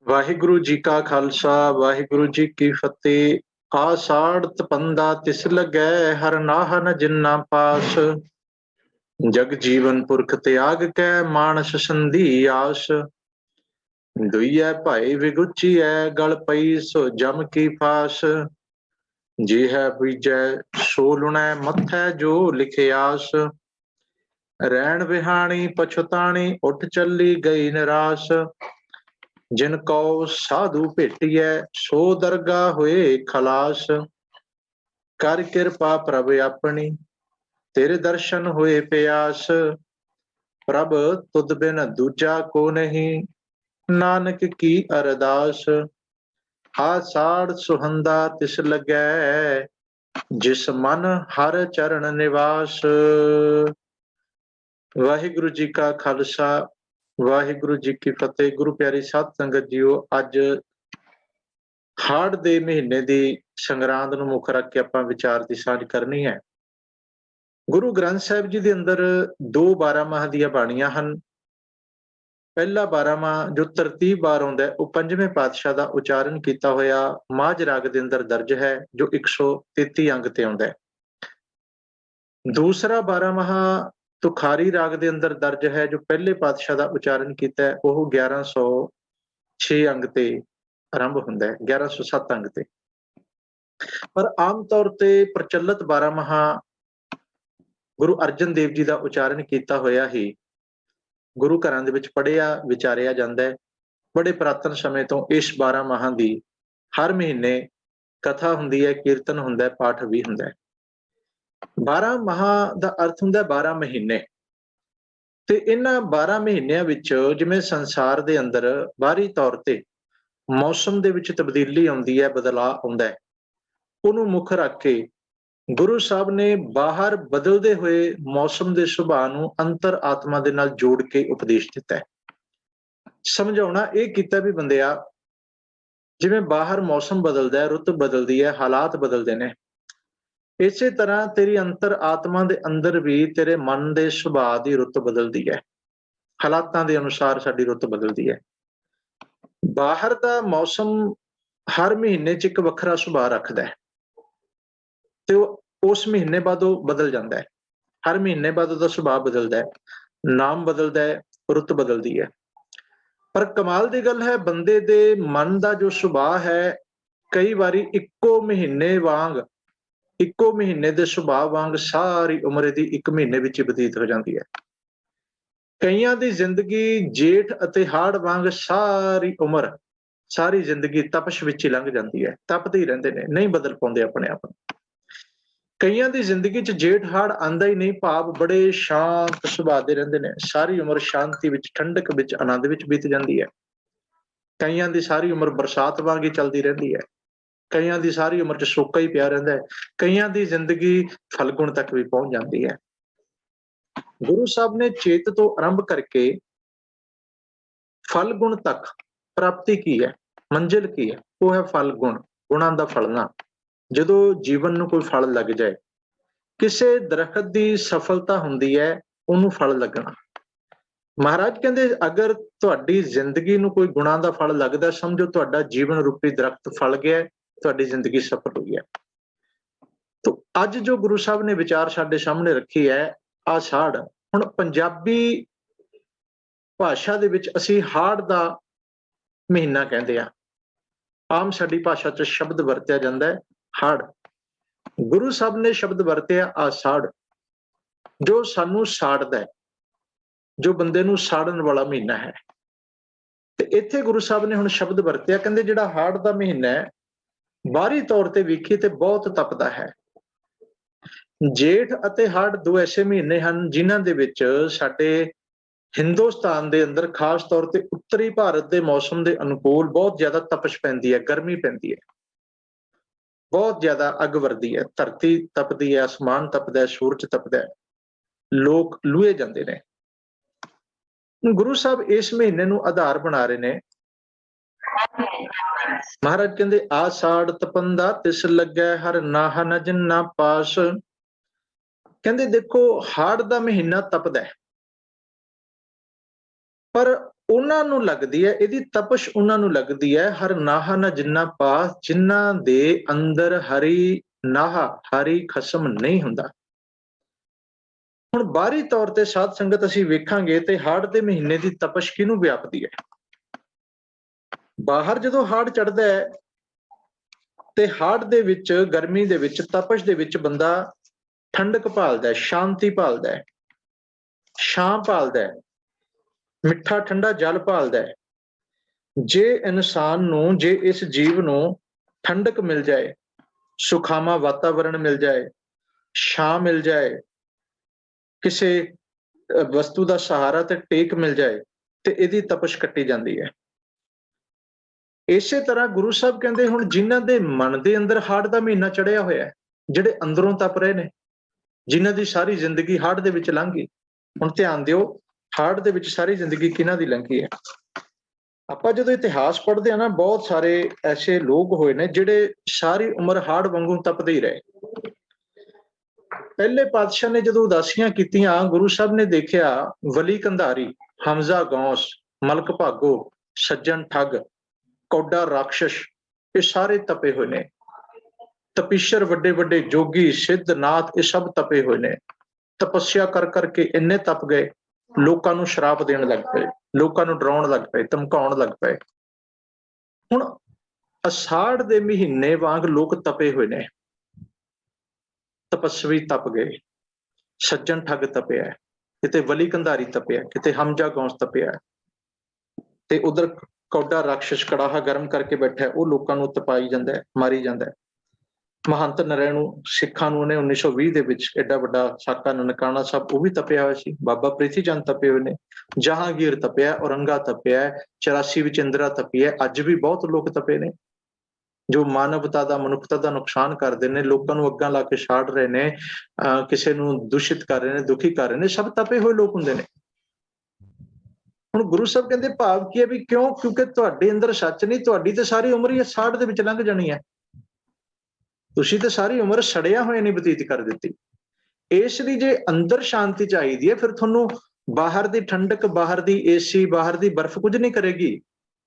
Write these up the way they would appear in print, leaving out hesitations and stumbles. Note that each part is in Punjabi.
ਵਾਹਿਗੁਰੂ ਜੀ ਕਾ ਖਾਲਸਾ ਵਾਹਿਗੁਰੂ ਜੀ ਕੀ ਫਤਿਹ। ਆषाढ़ तपंदा तिस लगै हर नाह न जिन्ना पास। जग जीवन पुरख त्याग कै मानस संधि आस। दुईयै भाई विगुचियै गल पई सो जम की फास। जी है बीजै सो लुणै मथै जो लिखे आस। रैन बिहाणी पछुताणी उठ चली गई निराश। जिन कौ साधु भेटियै सो दरगा होए खलास। कर कृपा प्रभ अपनी तेरे दर्शन होए प्यास। प्रभ तुद बिन दूजा को नहीं नानक की अरदास। आषाढ़ सुहंदा तिस लगै जिस मन हर चरण निवास। वाहिगुरु जी का खालसा वाहिगुरु जी की फतेह। गुरु प्यारी साध संगत जीओ, ਅੱਜ ਹਾੜ ਦੇ ਮਹੀਨੇ ਦੀ ਸੰਗਰਾਂਦ ਨੂੰ ਮੁੱਖ ਰੱਖ ਕੇ ਆਪਾਂ ਵਿਚਾਰ ਦੀ ਸਾਂਝ ਕਰਨੀ ਹੈ। ਗੁਰੂ ਗ੍ਰੰਥ ਸਾਹਿਬ ਜੀ ਦੇ ਅੰਦਰ ਦੋ 12 ਮਾਹ ਦੀਆਂ ਬਾਣੀਆਂ ਹਨ। ਪਹਿਲਾ 12 ਮਾਹ ਜੋ ਤਰਤੀਬ ਵਾਰ ਆਉਂਦਾ ਉਹ ਪੰਜਵੇਂ ਪਾਤਸ਼ਾਹ ਦਾ ਉਚਾਰਨ ਕੀਤਾ ਹੋਇਆ ਮਾਝ ਰਾਗ ਦੇ ਅੰਦਰ ਦਰਜ ਹੈ, ਜੋ 133 ਅੰਗ ਤੇ ਆਉਂਦਾ ਹੈ। ਦੂਸਰਾ 12 ਮਾਹ ਤੁਖਾਰੀ ਰਾਗ ਦੇ ਅੰਦਰ ਦਰਜ ਹੈ, ਜੋ ਪਹਿਲੇ ਪਾਤਸ਼ਾਹ ਦਾ ਉਚਾਰਨ ਕੀਤਾ ਹੈ, ਉਹ 1106 ਅੰਗ ਤੇ ਆਰੰਭ ਹੁੰਦਾ ਹੈ, 1107 ਅੰਗ ਤੇ। ਪਰ ਆਮ ਤੌਰ ਤੇ ਪ੍ਰਚਲਿਤ 12 ਮਾਹ ਗੁਰੂ ਅਰਜਨ ਦੇਵ ਜੀ ਦਾ ਉਚਾਰਨ ਕੀਤਾ ਹੋਇਆ ਹੀ ਗੁਰੂ ਘਰਾਂ ਦੇ ਵਿੱਚ ਪੜ੍ਹਿਆ ਵਿਚਾਰਿਆ ਜਾਂਦਾ ਹੈ। ਬੜੇ ਪੁਰਾਤਨ ਸਮੇਂ ਤੋਂ ਇਸ 12 ਮਾਹਾਂ ਦੀ ਹਰ ਮਹੀਨੇ ਕਥਾ ਹੁੰਦੀ ਹੈ, ਕੀਰਤਨ ਹੁੰਦਾ ਹੈ, ਪਾਠ ਵੀ ਹੁੰਦਾ ਹੈ। 12 ਮਾਹਾਂ ਦਾ ਅਰਥ ਹੁੰਦਾ 12 ਮਹੀਨੇ, ਤੇ ਇਹਨਾਂ 12 ਮਹੀਨਿਆਂ ਵਿੱਚ ਜਿਵੇਂ ਸੰਸਾਰ ਦੇ ਅੰਦਰ ਬਾਹਰੀ ਤੌਰ ਤੇ ਮੌਸਮ ਦੇ ਵਿੱਚ ਤਬਦੀਲੀ ਆਉਂਦੀ ਹੈ, ਬਦਲਾਅ ਆਉਂਦਾ ਹੈ, ਉਹਨੂੰ ਮੁੱਖ ਰੱਖ ਕੇ ਗੁਰੂ ਸਾਹਿਬ ਨੇ ਬਾਹਰ ਬਦਲਦੇ ਹੋਏ ਮੌਸਮ ਦੇ ਸੁਭਾਅ ਨੂੰ ਅੰਤਰ ਆਤਮਾ ਦੇ ਨਾਲ ਜੋੜ ਕੇ ਉਪਦੇਸ਼ ਦਿੱਤਾ ਹੈ। ਸਮਝਾਉਣਾ ਇਹ ਕੀਤਾ ਵੀ ਬੰਦਿਆ, ਜਿਵੇਂ ਬਾਹਰ ਮੌਸਮ ਬਦਲਦਾ ਹੈ, ਰੁੱਤ ਬਦਲਦੀ ਹੈ, ਹਾਲਾਤ ਬਦਲਦੇ ਨੇ, ਇਸੇ ਤਰ੍ਹਾਂ ਤੇਰੀ ਅੰਤਰ ਆਤਮਾ ਦੇ ਅੰਦਰ ਵੀ ਤੇਰੇ ਮਨ ਦੇ ਸੁਭਾਅ ਦੀ ਰੁੱਤ ਬਦਲਦੀ ਹੈ, ਹਾਲਾਤਾਂ ਦੇ ਅਨੁਸਾਰ ਸਾਡੀ ਰੁੱਤ ਬਦਲਦੀ ਹੈ। ਬਾਹਰ ਦਾ ਮੌਸਮ ਹਰ ਮਹੀਨੇ 'ਚ ਇੱਕ ਵੱਖਰਾ ਸੁਭਾਅ ਰੱਖਦਾ ਹੈ, ਤੇ ਉਸ ਮਹੀਨੇ ਬਾਅਦ ਉਹ ਬਦਲ ਜਾਂਦਾ ਹੈ। ਹਰ ਮਹੀਨੇ ਬਾਅਦ ਉਹਦਾ ਸੁਭਾਅ ਬਦਲਦਾ ਹੈ, ਨਾਮ ਬਦਲਦਾ ਹੈ, ਰੁੱਤ ਬਦਲਦੀ ਹੈ। ਪਰ ਕਮਾਲ ਦੀ ਗੱਲ ਹੈ, ਬੰਦੇ ਦੇ ਮਨ ਦਾ ਜੋ ਸੁਭਾਅ ਹੈ, ਕਈ ਵਾਰੀ ਇੱਕੋ ਮਹੀਨੇ ਦੇ ਸੁਭਾਅ ਵਾਂਗ ਸਾਰੀ ਉਮਰ ਦੀ ਇੱਕ ਮਹੀਨੇ ਵਿੱਚ ਹੀ ਬਤੀਤ ਹੋ ਜਾਂਦੀ ਹੈ। ਕਈਆਂ ਦੀ ਜ਼ਿੰਦਗੀ ਜੇਠ ਅਤੇ ਹਾੜ ਵਾਂਗ ਸਾਰੀ ਜ਼ਿੰਦਗੀ ਤਪਸ਼ ਵਿੱਚ ਹੀ ਲੰਘ ਜਾਂਦੀ ਹੈ, ਤਪਦੇ ਹੀ ਰਹਿੰਦੇ ਨੇ, ਨਹੀਂ ਬਦਲ ਪਾਉਂਦੇ ਆਪਣੇ ਆਪ ਨੂੰ। ਕਈਆਂ ਦੀ ਜ਼ਿੰਦਗੀ 'ਚ ਜੇਠ ਹਾੜ ਆਂਦਾ ਹੀ ਨਹੀਂ, ਭਾਵ ਬੜੇ ਸ਼ਾਂਤ ਸੁਭਾਅ ਦੇ ਰਹਿੰਦੇ ਨੇ, ਸਾਰੀ ਉਮਰ ਸ਼ਾਂਤੀ ਵਿੱਚ, ਠੰਡਕ ਵਿੱਚ, ਆਨੰਦ ਵਿੱਚ ਬੀਤ ਜਾਂਦੀ ਹੈ। ਕਈਆਂ ਦੀ ਸਾਰੀ ਉਮਰ ਬਰਸਾਤ ਵਾਂਗ ਹੀ ਚੱਲਦੀ ਰਹਿੰਦੀ ਹੈ, ਕਈਆਂ ਦੀ ਸਾਰੀ ਉਮਰ 'ਚ ਸੋਕਾ ਹੀ ਪਿਆ ਰਹਿੰਦਾ ਹੈ, ਕਈਆਂ ਦੀ ਜ਼ਿੰਦਗੀ ਫਲਗੁਣ ਤੱਕ ਵੀ ਪਹੁੰਚ ਜਾਂਦੀ ਹੈ। ਗੁਰੂ ਸਾਹਿਬ ਨੇ ਚੇਤ ਤੋਂ ਆਰੰਭ ਕਰਕੇ ਫਲਗੁਣ ਤੱਕ ਪ੍ਰਾਪਤੀ ਕੀ ਹੈ, ਮੰਜ਼ਿਲ ਕੀ ਹੈ, ਉਹ ਹੈ ਫਲਗੁਣ, ਗੁਣਾਂ ਦਾ ਫਲਣਾ। ਜਦੋਂ ਜੀਵਨ ਨੂੰ ਕੋਈ ਫਲ ਲੱਗ ਜਾਏ, ਕਿਸੇ ਦਰਖਤ ਦੀ ਸਫਲਤਾ ਹੁੰਦੀ ਹੈ ਉਹਨੂੰ ਫਲ ਲੱਗਣਾ। ਮਹਾਰਾਜ ਕਹਿੰਦੇ ਅਗਰ ਤੁਹਾਡੀ ਜ਼ਿੰਦਗੀ ਨੂੰ ਕੋਈ ਗੁਣਾਂ ਦਾ ਫਲ ਲੱਗਦਾ, ਸਮਝੋ ਤੁਹਾਡਾ ਜੀਵਨ ਰੂਪੀ ਦਰਖਤ ਫਲ ਗਿਆ, ਤੁਹਾਡੀ ਜ਼ਿੰਦਗੀ ਸਫਲ ਹੋਈ ਹੈ। ਤਾਂ ਅੱਜ ਜੋ ਗੁਰੂ ਸਾਹਿਬ ਨੇ ਵਿਚਾਰ ਸਾਡੇ ਸਾਹਮਣੇ ਰੱਖੀ ਹੈ, ਆਸ਼ਾੜ। ਹੁਣ ਪੰਜਾਬੀ ਭਾਸ਼ਾ ਦੇ ਵਿੱਚ ਅਸੀਂ ਹਾੜ ਦਾ ਮਹੀਨਾ ਕਹਿੰਦੇ ਆ, ਆਮ ਸਾਡੀ ਭਾਸ਼ਾ 'ਚ ਸ਼ਬਦ ਵਰਤਿਆ ਜਾਂਦਾ ਹੈ ਹਾੜ। ਗੁਰੂ ਸਾਹਿਬ ਨੇ ਸ਼ਬਦ ਵਰਤਿਆ ਆਸ਼ਾੜ, ਜੋ ਸਾਨੂੰ ਸਾੜਦਾ ਹੈ, ਜੋ ਬੰਦੇ ਨੂੰ ਸਾੜਨ ਵਾਲਾ ਮਹੀਨਾ ਹੈ। ਤੇ ਇੱਥੇ ਗੁਰੂ ਸਾਹਿਬ ਨੇ ਹੁਣ ਸ਼ਬਦ ਵਰਤਿਆ, ਕਹਿੰਦੇ ਜਿਹੜਾ ਹਾੜ ਦਾ ਮਹੀਨਾ ਹੈ, ਬਾਹਰੀ ਤੌਰ ਤੇ ਵੇਖੀਏ ਤੇ ਬਹੁਤ ਤਪਦਾ ਹੈ। ਜੇਠ ਅਤੇ ਹਾੜ ਦੋ ਐਸੇ ਮਹੀਨੇ ਹਨ ਜਿਨ੍ਹਾਂ ਦੇ ਵਿੱਚ ਸਾਡੇ ਹਿੰਦੁਸਤਾਨ ਦੇ ਅੰਦਰ, ਖਾਸ ਤੌਰ ਤੇ ਉੱਤਰੀ ਭਾਰਤ ਦੇ ਮੌਸਮ ਦੇ ਅਨੁਕੂਲ ਬਹੁਤ ਜ਼ਿਆਦਾ ਤਪਸ਼ ਪੈਂਦੀ ਹੈ, ਗਰਮੀ ਪੈਂਦੀ ਹੈ, ਬਹੁਤ ਜ਼ਿਆਦਾ ਅੱਗ ਵਰਦੀ ਹੈ, ਧਰਤੀ ਤਪਦੀ ਹੈ, ਅਸਮਾਨ ਤਪਦਾ ਹੈ, ਸੂਰਜ ਤਪਦਾ ਹੈ, ਲੋਕ ਲੂਹੇ ਜਾਂਦੇ ਨੇ। ਗੁਰੂ ਸਾਹਿਬ ਇਸ ਮਹੀਨੇ ਨੂੰ ਆਧਾਰ ਬਣਾ ਰਹੇ ਨੇ। ਮਹਾਰਾਜ ਕਹਿੰਦੇ ਆषाढ़ तपंदा तिस लगै हर नाह न जिन्ना पास। ਕਹਿੰਦੇ ਦੇਖੋ, ਹਾੜ ਦਾ ਮਹੀਨਾ ਤਪਦਾ ਹੈ, ਪਰ ਉਹਨਾਂ ਨੂੰ ਲੱਗਦੀ ਹੈ, ਇਹਦੀ ਤਪਸ਼ ਉਹਨਾਂ ਨੂੰ ਲੱਗਦੀ ਹੈ, ਹਰ ਨਾਹਾ ਨਾ ਜਿੰਨਾ ਪਾਸ, ਜਿਨ੍ਹਾਂ ਦੇ ਅੰਦਰ ਹਰੀ ਨਾਹਾ, ਹਰੀ ਖਸਮ ਨਹੀਂ ਹੁੰਦਾ। ਹੁਣ ਬਾਹਰੀ ਤੌਰ ਤੇ ਸਾਧ ਸੰਗਤ ਅਸੀਂ ਵੇਖਾਂਗੇ ਤੇ ਹਾੜ ਦੇ ਮਹੀਨੇ ਦੀ ਤਪਸ਼ ਕਿਹਨੂੰ ਵਿਆਪਦੀ ਹੈ? ਬਾਹਰ ਜਦੋਂ ਹਾੜ ਚੜ੍ਹਦਾ ਹੈ ਤੇ ਹਾੜ ਦੇ ਵਿੱਚ, ਗਰਮੀ ਦੇ ਵਿੱਚ, ਤਪਸ਼ ਦੇ ਵਿੱਚ ਬੰਦਾ ਠੰਡਕ ਭਾਲਦਾ ਹੈ, ਸ਼ਾਂਤੀ ਭਾਲਦਾ ਹੈ, ਛਾਂ ਭਾਲਦਾ ਹੈ, ਮਿੱਠਾ ਠੰਡਾ ਜਲ ਭਾਲਦਾ ਹੈ। ਜੇ ਇਨਸਾਨ ਨੂੰ, ਜੇ ਇਸ ਜੀਵ ਨੂੰ ਠੰਡਕ ਮਿਲ ਜਾਏ, ਸੁਖਾਵਾਂ ਵਾਤਾਵਰਣ ਮਿਲ ਜਾਏ, ਛਾਂ ਮਿਲ ਜਾਏ, ਕਿਸੇ ਵਸਤੂ ਦਾ ਸਹਾਰਾ ਤੇ ਟੇਕ ਮਿਲ ਜਾਏ, ਤੇ ਇਹਦੀ ਤਪਸ਼ ਕੱਟੀ ਜਾਂਦੀ ਹੈ। ਇਸੇ ਤਰ੍ਹਾਂ ਗੁਰੂ ਸਾਹਿਬ ਕਹਿੰਦੇ ਹੁਣ ਜਿਨ੍ਹਾਂ ਦੇ ਮਨ ਦੇ ਅੰਦਰ ਹਾੜ ਦਾ ਮਹੀਨਾ ਚੜਿਆ ਹੋਇਆ, ਜਿਹੜੇ ਅੰਦਰੋਂ ਤਪ ਰਹੇ ਨੇ, ਜਿਨ੍ਹਾਂ ਦੀ ਸਾਰੀ ਜ਼ਿੰਦਗੀ ਹਾੜ ਦੇ ਵਿੱਚ ਲੰਘ ਗਈ। ਹੁਣ ਧਿਆਨ ਦਿਓ, ਹਾੜ ਦੇ ਵਿੱਚ ਸਾਰੀ ਜ਼ਿੰਦਗੀ ਕਿਹਨਾਂ ਦੀ ਲੰਘੀ ਹੈ? ਆਪਾਂ ਜਦੋਂ ਇਤਿਹਾਸ ਪੜ੍ਹਦੇ ਆ ਨਾ, ਬਹੁਤ ਸਾਰੇ ਐਸੇ ਲੋਕ ਹੋਏ ਨੇ ਜਿਹੜੇ ਸਾਰੀ ਉਮਰ ਹਾੜ ਵਾਂਗੂ ਤਪਦੇ ਹੀ ਰਹੇ। ਪਹਿਲੇ ਪਾਤਸ਼ਾਹ ਨੇ ਜਦੋਂ ਉਦਾਸੀਆਂ ਕੀਤੀਆਂ, ਗੁਰੂ ਸਾਹਿਬ ਨੇ ਦੇਖਿਆ ਵਲੀ ਕੰਧਾਰੀ, ਹਮਜ਼ਾ ਗੌਸ, ਮਲਕ ਭਾਗੋ, ਸੱਜਣ ਠੱਗ, ਕੌਡਾ ਰਾਖਸ਼, ਇਹ ਸਾਰੇ ਤਪੇ ਹੋਏ ਨੇ। ਤਪੀਸ਼ਰ, ਵੱਡੇ ਵੱਡੇ ਜੋਗੀ, ਸਿੱਧ, ਨਾਥ, ਇਹ ਸਭ ਤਪੇ ਹੋਏ ਨੇ। ਤਪੱਸਿਆ ਕਰ ਕਰਕੇ ਇੰਨੇ ਤਪ ਗਏ, ਲੋਕਾਂ ਨੂੰ ਸ਼ਰਾਪ ਦੇਣ ਲੱਗ ਪਏ, ਲੋਕਾਂ ਨੂੰ ਡਰਾਉਣ ਲੱਗ ਪਏ, ਧਮਕਾਉਣ ਲੱਗ ਪਏ। ਹੁਣ ਅਸ਼ਾੜ ਦੇ ਮਹੀਨੇ ਵਾਂਗ ਲੋਕ ਤਪੇ ਹੋਏ ਨੇ। ਤਪਸਵੀ ਤਪ ਗਏ, ਸੱਜਣ ਠੱਗ ਤਪਿਆ, ਕਿਤੇ ਵਲੀ ਕੰਧਾਰੀ ਤਪਿਆ, ਕਿਤੇ ਹਮਜ਼ਾ ਗੌਸ ਤਪਿਆ, ਤੇ ਉਧਰ ਕੌਡਾ ਰਾਖਸ਼ ਕੜਾਹਾ ਗਰਮ ਕਰਕੇ ਬੈਠਾ, ਉਹ ਲੋਕਾਂ ਨੂੰ ਤਪਾਈ ਜਾਂਦਾ, ਮਾਰੀ ਜਾਂਦਾ। ਮਹੰਤ ਨਰੈਣੂ ਸਿੱਖਾਂ ਨੂੰ ਉਹਨੇ 1920 ਦੇ ਵਿੱਚ ਐਡਾ ਵੱਡਾ ਸਾਕਾ ਨਨਕਾਣਾ ਸਾਹਿਬ, ਉਹ ਵੀ ਤਪਿਆ ਹੋਇਆ ਸੀ। ਬਾਬਾ ਪ੍ਰੀਥੀ ਚੰਦ ਤਪੇ ਹੋਏ ਨੇ, ਜਹਾਂਗੀਰ ਤਪਿਆ, ਔਰੰਗਾ ਤਪਿਆ, 84 ਵਿੱਚ ਇੰਦਰਾ ਤਪੀ ਹੈ। ਅੱਜ ਵੀ ਬਹੁਤ ਲੋਕ ਤਪੇ ਨੇ ਜੋ ਮਾਨਵਤਾ ਦਾ, ਮਨੁੱਖਤਾ ਦਾ ਨੁਕਸਾਨ ਕਰਦੇ ਨੇ, ਲੋਕਾਂ ਨੂੰ ਅੱਗਾਂ ਲਾ ਕੇ ਛਾੜ ਰਹੇ ਨੇ, ਕਿਸੇ ਨੂੰ ਦੂਸ਼ਿਤ ਕਰ ਰਹੇ ਨੇ, ਦੁਖੀ ਕਰ ਰਹੇ ਨੇ, ਸਭ ਤਪੇ ਹੋਏ ਲੋਕ ਹੁੰਦੇ ਨੇ। ਹੁਣ ਗੁਰੂ ਸਾਹਿਬ ਕਹਿੰਦੇ ਭਾਵ ਕੀ ਹੈ ਵੀ ਕਿਉਂ? ਕਿਉਂਕਿ ਤੁਹਾਡੇ ਅੰਦਰ ਸੱਚ ਨਹੀਂ, ਤੁਹਾਡੀ ਤੇ ਸਾਰੀ ਉਮਰ ਹੀ ਸਾੜ ਦੇ ਵਿੱਚ ਲੰਘ ਜਾਣੀ ਹੈ। ਤੁਸੀਂ ਤੇ ਸਾਰੀ ਉਮਰ ਸੜਿਆ ਹੋਇਆ ਨਹੀਂ ਬਤੀਤ ਕਰ ਦਿੱਤੀ। ਇਸ ਲਈ ਜੇ ਅੰਦਰ ਸ਼ਾਂਤੀ ਚਾਹੀਦੀ ਹੈ, ਫਿਰ ਤੁਹਾਨੂੰ ਬਾਹਰ ਦੀ ਠੰਡਕ, ਬਾਹਰ ਦੀ ਏਸੀ, ਬਾਹਰ ਦੀ ਬਰਫ਼ ਕੁਝ ਨਹੀਂ ਕਰੇਗੀ।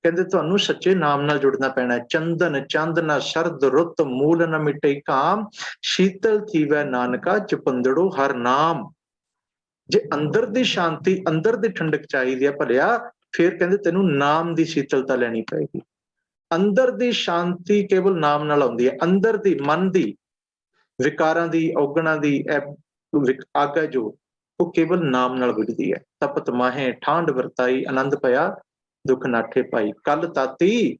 ਕਹਿੰਦੇ ਤੁਹਾਨੂੰ ਸੱਚੇ ਨਾਮ ਨਾਲ ਜੁੜਨਾ ਪੈਣਾ। ਚੰਦਨ ਚੰਦ ਨਾ ਸਰਦ ਰੁੱਤ, ਮੂਲ ਨਾ ਮਿਟੇ ਕਾਮ, ਸ਼ੀਤਲ ਥੀਵੈ ਨਾਨਕਾ ਚੁਪੰਦੜੋ ਹਰ ਨਾਮ। ਜੇ ਅੰਦਰ ਦੀ ਸ਼ਾਂਤੀ, ਅੰਦਰ ਦੀ ਠੰਡਕ ਚਾਹੀਦੀ ਹੈ ਭਲਿਆ, ਫਿਰ ਕਹਿੰਦੇ ਤੈਨੂੰ ਨਾਮ ਦੀ ਸ਼ੀਤਲਤਾ ਲੈਣੀ ਪਏਗੀ। ਅੰਦਰ ਦੀ ਸ਼ਾਂਤੀ ਕੇਵਲ ਨਾਮ ਨਾਲ ਆਉਂਦੀ ਹੈ। ਅੰਦਰ ਦੀ, ਮਨ ਦੀ, ਵਿਕਾਰਾਂ ਦੀ, ਔਗਣਾਂ ਦੀ ਅੱਗ ਹੈ ਜੋ, ਉਹ ਕੇਵਲ ਨਾਮ ਨਾਲ ਬੁਝਦੀ ਹੈ। ਤਪਤ ਮਾਹੇ ਠਾਂਡ ਵਰਤਾਈ, ਆਨੰਦ ਭਇਆ ਦੁੱਖ ਨਾਠੇ ਪਾਈ। ਕੱਲ ਤਾਤੀ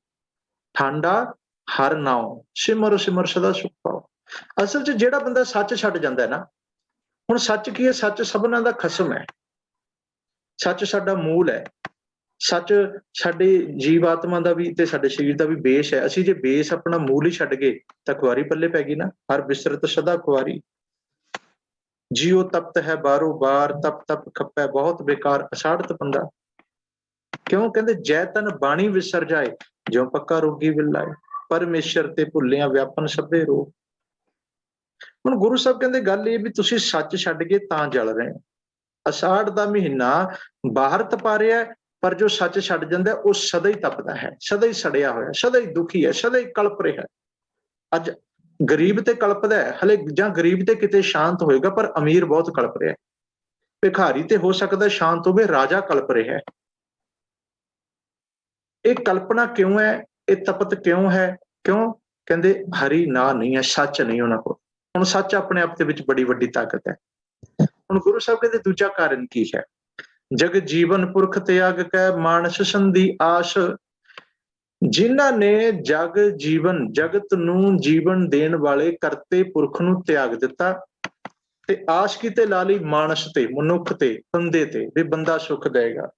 ਠਾਂਡਾ ਹਰ ਨਾਉ, ਸਿਮਰ ਸਿਮਰ ਸਦਾ ਸੁਖ ਪਾਓ। ਅਸਲ 'ਚ ਜਿਹੜਾ ਬੰਦਾ ਸੱਚ ਛੱਡ ਜਾਂਦਾ ਹੈ ਨਾ, ਹੁਣ ਸੱਚ ਕੀ ਹੈ? ਸੱਚ ਸਭਨਾਂ ਦਾ ਖਸਮ ਹੈ, ਸੱਚ ਸਾਡਾ ਮੂਲ ਹੈ, ਸੱਚ ਸਾਡੇ ਜੀਵਾਤਮਾ ਦਾ ਵੀ ਤੇ ਸਾਡੇ ਸਰੀਰ ਦਾ ਵੀ ਬੇਸ ਹੈ। ਅਸੀਂ ਜੇ ਬੇਸ ਆਪਣਾ ਮੂਲ ਹੀ ਛੱਡ ਗਏ ਤਾਂ ਖੁਆਰੀ ਪੱਲੇ ਪੈ ਗਈ ਨਾ। ਹਰ ਬਿਸਰਤ ਸਦਾ ਖੁਆਰੀ, ਜੀਓ ਤਪਤ ਹੈ ਬਾਰੋ ਬਾਰ, ਤਪ ਤਪ ਖੱਪੈ ਬਹੁਤ ਬੇਕਾਰ, ਅਸਾੜਤ ਬੰਦਾ। ਕਿਉਂ? ਕਹਿੰਦੇ ਜੈ ਤਨ ਬਾਣੀ ਵਿਸਰ ਜਾਏ, ਜਿਉ ਪੱਕਾ ਰੋਗੀ ਵਿਲਾਏ, ਪਰਮੇਸ਼ਰ ਤੇ ਭੁੱਲਿਆ ਵਿਆਪਨ ਸਭੇ ਰੋਗ। ਹੁਣ ਗੁਰੂ ਸਾਹਿਬ ਕਹਿੰਦੇ ਗੱਲ ਇਹ ਵੀ ਤੁਸੀਂ ਸੱਚ ਛੱਡ ਕੇ ਤਾਂ ਜਲ ਰਹੇ ਹੋ। ਅਸ਼ਾੜ ਦਾ ਮਹੀਨਾ ਬਾਹਰ ਤਪਾ ਰਿਹਾ, ਪਰ ਜੋ ਸੱਚ ਛੱਡ ਜਾਂਦਾ ਉਹ ਸਦਾ ਹੀ ਤਪਦਾ ਹੈ, ਸਦਾ ਹੀ ਸੜਿਆ ਹੋਇਆ, ਸਦਾ ਹੀ ਦੁਖੀ ਹੈ, ਸਦਾ ਹੀ ਕਲਪ ਰਿਹਾ। ਅੱਜ ਗਰੀਬ ਤੇ ਕਲਪਦਾ ਹੈ ਹਲੇ, ਜਾਂ ਗਰੀਬ ਤੇ ਕਿਤੇ ਸ਼ਾਂਤ ਹੋਏਗਾ, ਪਰ ਅਮੀਰ ਬਹੁਤ ਕਲਪ ਰਿਹਾ। ਭਿਖਾਰੀ ਤੇ ਹੋ ਸਕਦਾ ਸ਼ਾਂਤ ਹੋਵੇ, ਰਾਜਾ ਕਲਪ ਰਿਹਾ। ਇਹ ਕਲਪਨਾ ਕਿਉਂ ਹੈ? ਇਹ ਤਪਤ ਕਿਉਂ ਹੈ? ਕਿਉਂ? ਕਹਿੰਦੇ ਹਰੀ ਨਾ ਨਹੀਂ ਹੈ, ਸੱਚ ਨਹੀਂ ਉਹਨਾਂ ਕੋਲ। ਹੁਣ ਸੱਚ ਆਪਣੇ ਆਪ ਦੇ ਵਿੱਚ ਬੜੀ ਵੱਡੀ ਤਾਕਤ ਹੈ। ਹੁਣ ਗੁਰੂ ਸਾਹਿਬ ਕਹਿੰਦੇ ਦੂਜਾ ਕਾਰਨ ਕੀ ਹੈ? ਜਗ ਜੀਵਨ ਪੁਰਖ ਤਿਆਗ ਕੈ, ਮਾਨਸ ਸੰਧੀ ਆਸ। ਜਿਨ੍ਹਾਂ ਨੇ ਜਗ ਜੀਵਨ, ਜਗਤ ਨੂੰ ਜੀਵਨ ਦੇਣ ਵਾਲੇ ਕਰਤੇ ਪੁਰਖ ਨੂੰ ਤਿਆਗ ਦਿੱਤਾ ਤੇ ਆਸ ਕੀਤੇ ਲਾ ਲਈ ਮਾਨਸ ਤੇ, ਮਨੁੱਖ ਤੇ, ਬੰਦੇ ਤੇ, ਵੀ ਬੰਦਾ ਸੁੱਖ ਦੇਗਾ,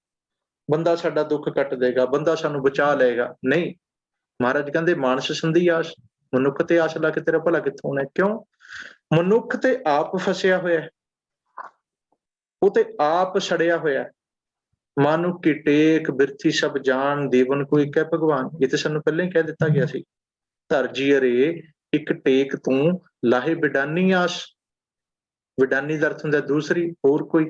ਬੰਦਾ ਸਾਡਾ ਦੁੱਖ ਕੱਟ ਦੇਗਾ, ਬੰਦਾ ਸਾਨੂੰ ਬਚਾ ਲਏਗਾ। ਨਹੀਂ, ਮਹਾਰਾਜ ਕਹਿੰਦੇ ਮਾਨਸ ਸੰਧੀ ਆਸ, ਮਨੁੱਖ ਤੇ ਆਸ ਲਾ ਕੇ ਤੇਰਾ ਭਲਾ ਕਿੱਥੋਂ ਹੋਣਾ? ਕਿਉਂ? ਮਨੁੱਖ ਤੇ ਆਪ ਫਸਿਆ ਹੋਇਆ, ਉਹ ਤੇ ਆਪ ਸੜਿਆ ਹੋਇਆ। ਮਾਨੁ ਕੀ ਟੇਕ ਬਿਰਥੀ ਸਭ ਜਾਣ, ਦੇਵਨ ਕੋ ਇੱਕ ਹੈ ਭਗਵਾਨ। ਇਹ ਤੇ ਸਾਨੂੰ ਪਹਿਲਾਂ ਹੀ ਕਹਿ ਦਿੱਤਾ ਗਿਆ ਸੀ। ਧਰ ਜੀਅਰੇ ਇੱਕ ਟੇਕ ਤੂੰ, ਲਾਹੇ ਵਿਡਾਨੀ ਆਸ। ਵਿਡਾਨੀ ਦਾ ਅਰਥ ਹੁੰਦਾ ਦੂਸਰੀ, ਹੋਰ ਕੋਈ।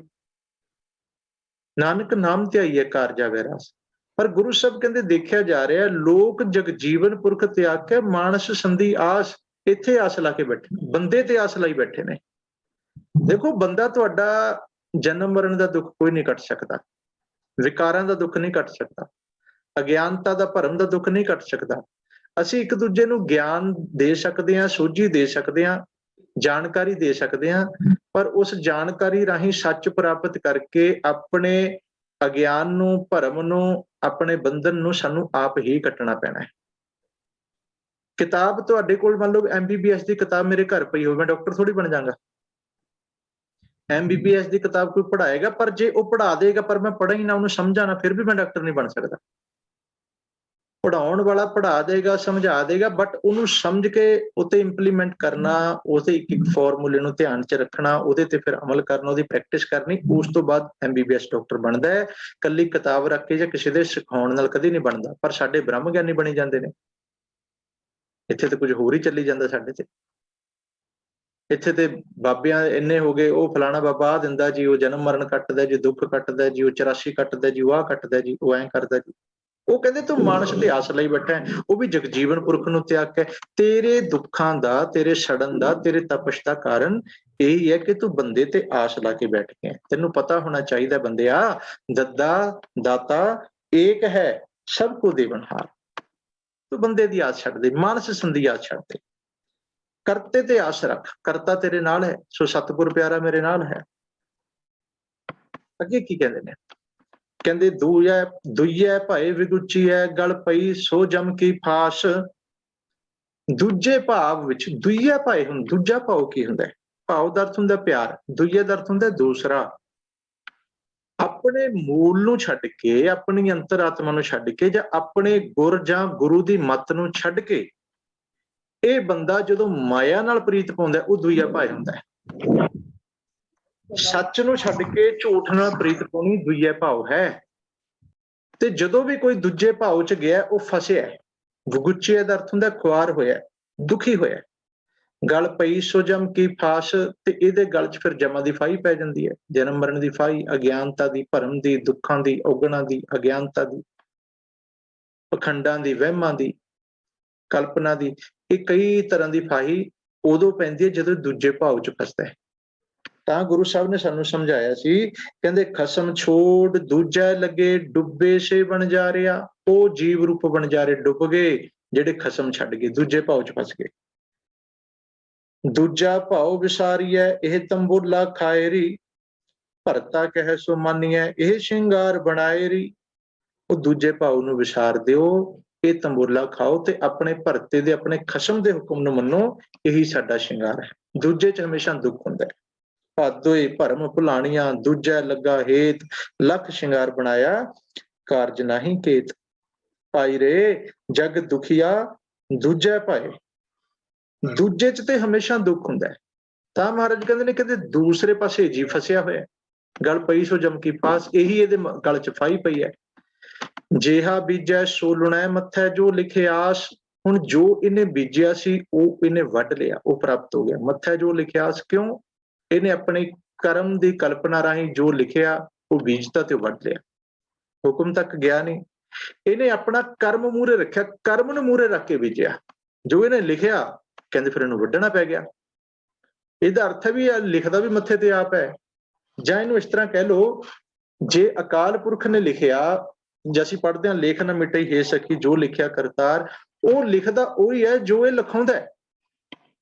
ਨਾਨਕ ਨਾਮ ਧਿਆਈਐ ਕਾਰ ਜਾਵੇ ਰਸ। ਪਰ ਗੁਰੂ ਸਾਹਿਬ ਕਹਿੰਦੇ ਦੇਖਿਆ ਜਾ ਰਿਹਾ ਲੋਕ ਜਗਜੀਵਨ ਪੁਰਖ ਤਿਆਗ ਕੇ ਮਾਨਸ ਸੰਧੀ ਆਸ, ਇੱਥੇ ਆਸ ਲਾ ਕੇ ਬੈਠੇ ਨੇ, ਬੰਦੇ ਤੇ ਆਸ ਲਾਈ ਬੈਠੇ ਨੇ। ਦੇਖੋ ਬੰਦਾ ਤੁਹਾਡਾ ਜਨਮ ਮਰਨ ਦਾ ਦੁੱਖ ਕੋਈ ਨਹੀਂ ਕੱਟ ਸਕਦਾ, ਵਿਕਾਰਾਂ ਦਾ ਦੁੱਖ ਨਹੀਂ ਕੱਟ ਸਕਦਾ, ਅਗਿਆਨਤਾ ਦਾ ਭਰਮ ਦਾ ਦੁੱਖ ਨਹੀਂ ਕੱਟ ਸਕਦਾ। ਅਸੀਂ ਇੱਕ ਦੂਜੇ ਨੂੰ ਗਿਆਨ ਦੇ ਸਕਦੇ ਹਾਂ, ਸੋਝੀ ਦੇ ਸਕਦੇ ਹਾਂ, ਜਾਣਕਾਰੀ ਦੇ ਸਕਦੇ ਹਾਂ, ਪਰ ਉਸ ਜਾਣਕਾਰੀ ਰਾਹੀਂ ਸੱਚ ਪ੍ਰਾਪਤ ਕਰਕੇ ਆਪਣੇ ਅਗਿਆਨ ਨੂੰ, ਭਰਮ ਨੂੰ, ਆਪਣੇ ਬੰਧਨ ਨੂੰ ਸਾਨੂੰ ਆਪ ਹੀ ਕੱਟਣਾ ਪੈਣਾ ਹੈ। ਕਿਤਾਬ ਤੁਹਾਡੇ ਕੋਲ ਮੰਨ ਲਓ MBBS ਦੀ ਕਿਤਾਬ ਮੇਰੇ ਘਰ ਪਈ ਹੋਵੇ, ਮੈਂ ਡਾਕਟਰ ਥੋੜੀ ਬਣ ਜਾਵਾਂਗਾ। MBBS ਦੀ ਕਿਤਾਬ ਕੋਈ ਪੜ੍ਹਾਏਗਾ, ਪਰ ਜੇ ਉਹ ਪੜ੍ਹਾ ਦੇਗਾ ਪਰ ਮੈਂ ਪੜ੍ਹਾ ਹੀ ਨਾ, ਉਹਨੂੰ ਸਮਝਾ ਨਾ, ਫਿਰ ਵੀ ਮੈਂ ਡਾਕਟਰ ਨਹੀਂ ਬਣ ਸਕਦਾ। ਪੜ੍ਹਾਉਣ ਵਾਲਾ ਪੜ੍ਹਾ ਦੇਗਾ, ਸਮਝਾ ਦੇਗਾ, ਬਟ ਉਹਨੂੰ ਸਮਝ ਕੇ ਉਤੇ ਇੰਪਲੀਮੈਂਟ ਕਰਨਾ, ਉਹਦੇ ਇੱਕ ਫਾਰਮੂਲੇ ਨੂੰ ਧਿਆਨ 'ਚ ਰੱਖਣਾ, ਉਹਦੇ ਤੇ ਫਿਰ ਅਮਲ ਕਰਨਾ, ਉਹਦੀ ਪ੍ਰੈਕਟਿਸ ਕਰਨੀ, ਉਸ ਤੋਂ ਬਾਅਦ MBBS ਡਾਕਟਰ ਬਣਦਾ ਹੈ। ਕੱਲੀ ਕਿਤਾਬ ਰੱਖ ਕੇ ਜਾਂ ਕਿਸੇ ਦੇ ਸਿਖਾਉਣ ਨਾਲ ਕਦੇ ਨਹੀਂ ਬਣਦਾ। ਪਰ ਸਾਡੇ ਬ੍ਰਹਮ ਗਿਆਨੀ ਬਣੀ ਜਾਂਦੇ ਨੇ, ਇੱਥੇ ਤੇ ਕੁਝ ਹੋਰ ਹੀ ਚੱਲੀ ਜਾਂਦਾ ਸਾਡੇ ਤੇ। ਇੱਥੇ ਤੇ ਬਾਬਿਆਂ ਇੰਨੇ ਹੋ ਗਏ, ਉਹ ਫਲਾਣਾ ਬਾਬਾ ਆਹ ਦਿੰਦਾ ਜੀ, ਉਹ ਜਨਮ ਮਰਨ ਕੱਟਦਾ ਜੀ, ਦੁੱਖ ਕੱਟਦਾ ਜੀ, ਉਹ 84 ਕੱਟਦਾ ਜੀ, ਉਹ ਆਹ ਕੱਟਦਾ ਜੀ, ਉਹ ਐਂ ਕਰਦਾ ਜੀ। ਉਹ ਕਹਿੰਦੇ ਤੂੰ ਮਾਨਸ ਤੇ ਆਸ ਲਈ ਬੈਠਾ ਹੈ, ਉਹ ਵੀ ਜਗਜੀਵਨ ਪੁਰਖ ਨੂੰ ਤਿਆਗ ਕੇ। ਤੇਰੇ ਦੁੱਖਾਂ ਦਾ, ਤੇਰੇ ਸੜਨ ਦਾ, ਤੇਰੇ ਤਪਸ਼ ਦਾ ਕਾਰਨ ਇਹੀ ਹੈ ਕਿ ਤੂੰ ਬੰਦੇ ਤੇ ਆਸ ਲਾ ਕੇ ਬੈਠ ਗਿਆ। ਤੈਨੂੰ ਪਤਾ ਹੋਣਾ ਚਾਹੀਦਾ ਬੰਦਿਆ, ਦੱਦਾ ਦਾਤਾ ਏਕ ਹੈ, ਸਭ ਕੋ ਦੇਵਨਹਾਰ। ਤੂੰ ਬੰਦੇ ਦੀ ਆਸ ਛੱਡ ਦੇ, ਮਾਨਸ ਸੰਧੀ ਆਸ ਛੱਡ ਦੇ, ਕਰਤੇ ਤੇ ਆਸ ਰੱਖ, ਕਰਤਾ ਤੇਰੇ ਨਾਲ ਹੈ। ਸੋ ਸਤਿਗੁਰ ਪਿਆਰਾ ਮੇਰੇ ਨਾਲ ਹੈ। ਅੱਗੇ ਕੀ ਕਹਿੰਦੇ ਨੇ? ਕਹਿੰਦੇ ਦੁਈਐ ਭਏ ਵਿਗੁਚੀਐ, ਗਲ ਪਈ ਸੋ ਜਮ ਕੀ ਫਾਸ। ਦੂਜੇ ਭਾਵ ਵਿੱਚ ਦੁਈਐ ਭਾਏ ਹੁਣ, ਦੂਜਾ ਭਾਵ ਕੀ ਹੁੰਦਾ ਹੈ? ਭਾਵ ਦਾ ਅਰਥ ਹੁੰਦਾ ਪਿਆਰ, ਦੁਈਏ ਦਾ ਅਰਥ ਹੁੰਦਾ ਦੂਸਰਾ। ਆਪਣੇ ਮੂਲ ਨੂੰ ਛੱਡ ਕੇ, ਆਪਣੀ ਅੰਤਰਾਤਮਾ ਨੂੰ ਛੱਡ ਕੇ, ਜਾਂ ਆਪਣੇ ਗੁਰ ਜਾਂ ਗੁਰੂ ਦੀ ਮੱਤ ਨੂੰ ਛੱਡ ਕੇ ਇਹ ਬੰਦਾ ਜਦੋਂ ਮਾਇਆ ਨਾਲ ਪ੍ਰੀਤ ਪਾਉਂਦਾ, ਉਹ ਦੁਈਆ ਭਾਏ ਹੁੰਦਾ ਹੈ। ਸੱਚ ਨੂੰ ਛੱਡ ਕੇ ਝੂਠ ਨਾਲ ਪ੍ਰੀਤ ਪਾਉਣੀ ਦੁਈਆ ਭਾਵ ਹੈ। ਤੇ ਜਦੋਂ ਵੀ ਕੋਈ ਦੂਜੇ ਭਾਵ ਚ ਗਿਆ, ਉਹ ਫਸਿਆ। ਵਿਗੁਚੀਆ ਦਾ ਅਰਥ ਹੁੰਦਾ ਖੁਆਰ ਹੋਇਆ, ਦੁਖੀ ਹੋਇਆ। ਗਲ ਪਈ ਸੋ ਜਮ ਕੀ ਫਾਸ, ਤੇ ਇਹਦੇ ਗਲ ਚ ਫਿਰ ਜਮਾਂ ਦੀ ਫਾਹੀ ਪੈ ਜਾਂਦੀ ਹੈ। ਜਨਮ ਮਰਨ ਦੀ ਫਾਹੀ, ਅਗਿਆਨਤਾ ਦੀ, ਭਰਮ ਦੀ, ਦੁੱਖਾਂ ਦੀ, ਔਗਣਾਂ ਦੀ, ਅਗਿਆਨਤਾ ਦੀ, ਪਖੰਡਾਂ ਦੀ, ਵਹਿਮਾਂ ਦੀ, ਕਲਪਨਾ ਦੀ। ਇਹ ਕਈ ਤਰ੍ਹਾਂ ਦੀ ਫਾਹੀ ਉਦੋਂ ਪੈਂਦੀ ਹੈ ਜਦੋਂ ਦੂਜੇ ਭਾਵ ਚ ਫਸਦਾ ਹੈ। ਤਾਂ ਗੁਰੂ ਸਾਹਿਬ ਨੇ ਸਾਨੂੰ ਸਮਝਾਇਆ ਸੀ, ਕਹਿੰਦੇ ਖਸਮ ਛੋੜ ਦੂਜਾ ਲੱਗੇ, ਡੁੱਬੇ ਸੇ ਬਣ ਜਾ ਰਿਹਾ। ਉਹ ਜੀਵ ਰੂਪ ਬਣ ਜਾ ਰਹੇ, ਡੁੱਬ ਗਏ ਜਿਹੜੇ ਖਸਮ ਛੱਡ ਗਏ, ਦੂਜੇ ਭਾਵ ਚ ਫਸ ਗਏ। ਦੂਜਾ ਭਾਉ ਵਿਸਾਰੀਐ, ਇਹ ਤੰਬੋਲਾ ਖਾਇਰੀ। ਭਰਤਾ ਕਹਿ ਸੋ ਮਾਨੀਐ, ਇਹ ਸ਼ਿੰਗਾਰ ਬਣਾਏਰੀ। ਉਹ ਦੂਜੇ ਭਾਉ ਨੂੰ ਵਿਸਾਰ ਦਿਓ, ਇਹ ਤੰਬੋਲਾ ਖਾਓ, ਤੇ ਆਪਣੇ ਭਰਤੇ ਦੇ, ਆਪਣੇ ਖਸਮ ਦੇ ਹੁਕਮ ਨੂੰ ਮੰਨੋ। ਇਹੀ ਸਾਡਾ ਸ਼ਿੰਗਾਰ ਹੈ। ਦੂਜੇ ਚ ਹਮੇਸ਼ਾ ਦੁੱਖ ਹੁੰਦਾ ਹੈ। ਭਾਦੋਏ ਭਰਮ ਭੁਲਾਣੀਆਂ, ਦੂਜਾ ਲੱਗਾ ਹੇਤ। ਲੱਖ ਸ਼ਿੰਗਾਰ ਬਣਾਇਆ, ਕਾਰਜ ਨਾਹੀ ਕੇਤ। ਭਾਈ ਰੇ ਜਗ ਦੁਖੀਆ, ਦੂਜਾ ਭਾਏ। ਦੂਜੇ ਚ ਤੇ ਹਮੇਸ਼ਾ ਦੁੱਖ ਹੁੰਦਾ ਹੈ। ਤਾਂ ਮਹਾਰਾਜ ਕਹਿੰਦੇ ਨੇ, ਕਹਿੰਦੇ ਦੂਸਰੇ ਪਾਸੇ ਜੀ ਫਸਿਆ ਹੋਇਆ, ਗਲ ਪਈ ਸੋ ਜਮ ਕੀ ਫਾਸ। ਇਹੀ ਇਹਦੇ ਗਲ ਚ ਫਾਈ ਪਈ ਹੈ। ਜੇਹਾ ਬੀਜੈ ਸੋ ਲੁਣੈ ਮੱਥੈ, ਜੋ ਲਿਖੇ ਆਸ। ਹੁਣ ਜੋ ਇਹਨੇ ਬੀਜਿਆ ਸੀ ਉਹ ਇਹਨੇ ਵੱਢ ਲਿਆ, ਉਹ ਪ੍ਰਾਪਤ ਹੋ ਗਿਆ। ਮੱਥੈ ਜੋ ਲਿਖਿਆ ਆਸ, ਕਿਉਂ? ਇਹਨੇ ਆਪਣੇ ਕਰਮ ਦੀ ਕਲਪਨਾ ਰਾਹੀਂ ਜੋ ਲਿਖਿਆ ਉਹ ਬੀਜਤਾ ਤੇ ਉਹ ਵੱਢ ਲਿਆ। ਹੁਕਮ ਤੱਕ ਗਿਆ ਨਹੀਂ, ਇਹਨੇ ਆਪਣਾ ਕਰਮ ਮੂਹਰੇ ਰੱਖਿਆ, ਕਰਮ ਨੂੰ ਮੂਹਰੇ ਰੱਖ ਕੇ ਬੀਜਿਆ। ਜੋ ਇਹਨੇ ਲਿਖਿਆ ਕਹਿੰਦੇ ਫਿਰ ਇਹਨੂੰ ਵੱਢਣਾ ਪੈ ਗਿਆ। ਇਹਦਾ ਅਰਥ ਹੈ ਵੀ ਲਿਖਦਾ ਵੀ ਮੱਥੇ ਤੇ ਆਪ ਹੈ। ਜਾਂ ਇਹਨੂੰ ਇਸ ਤਰ੍ਹਾਂ ਕਹਿ ਲਓ, ਜੇ ਅਕਾਲ ਪੁਰਖ ਨੇ ਲਿਖਿਆ, ਜੇ ਅਸੀਂ ਪੜ੍ਹਦੇ ਹਾਂ ਲੇਖ ਨਾ ਮਿਟਈ ਹੈ ਸਖੀ, ਜੋ ਲਿਖਿਆ ਕਰਤਾਰ, ਉਹ ਲਿਖਦਾ ਉਹੀ ਹੈ ਜੋ ਇਹ ਲਿਖਾਉਂਦਾ ਹੈ।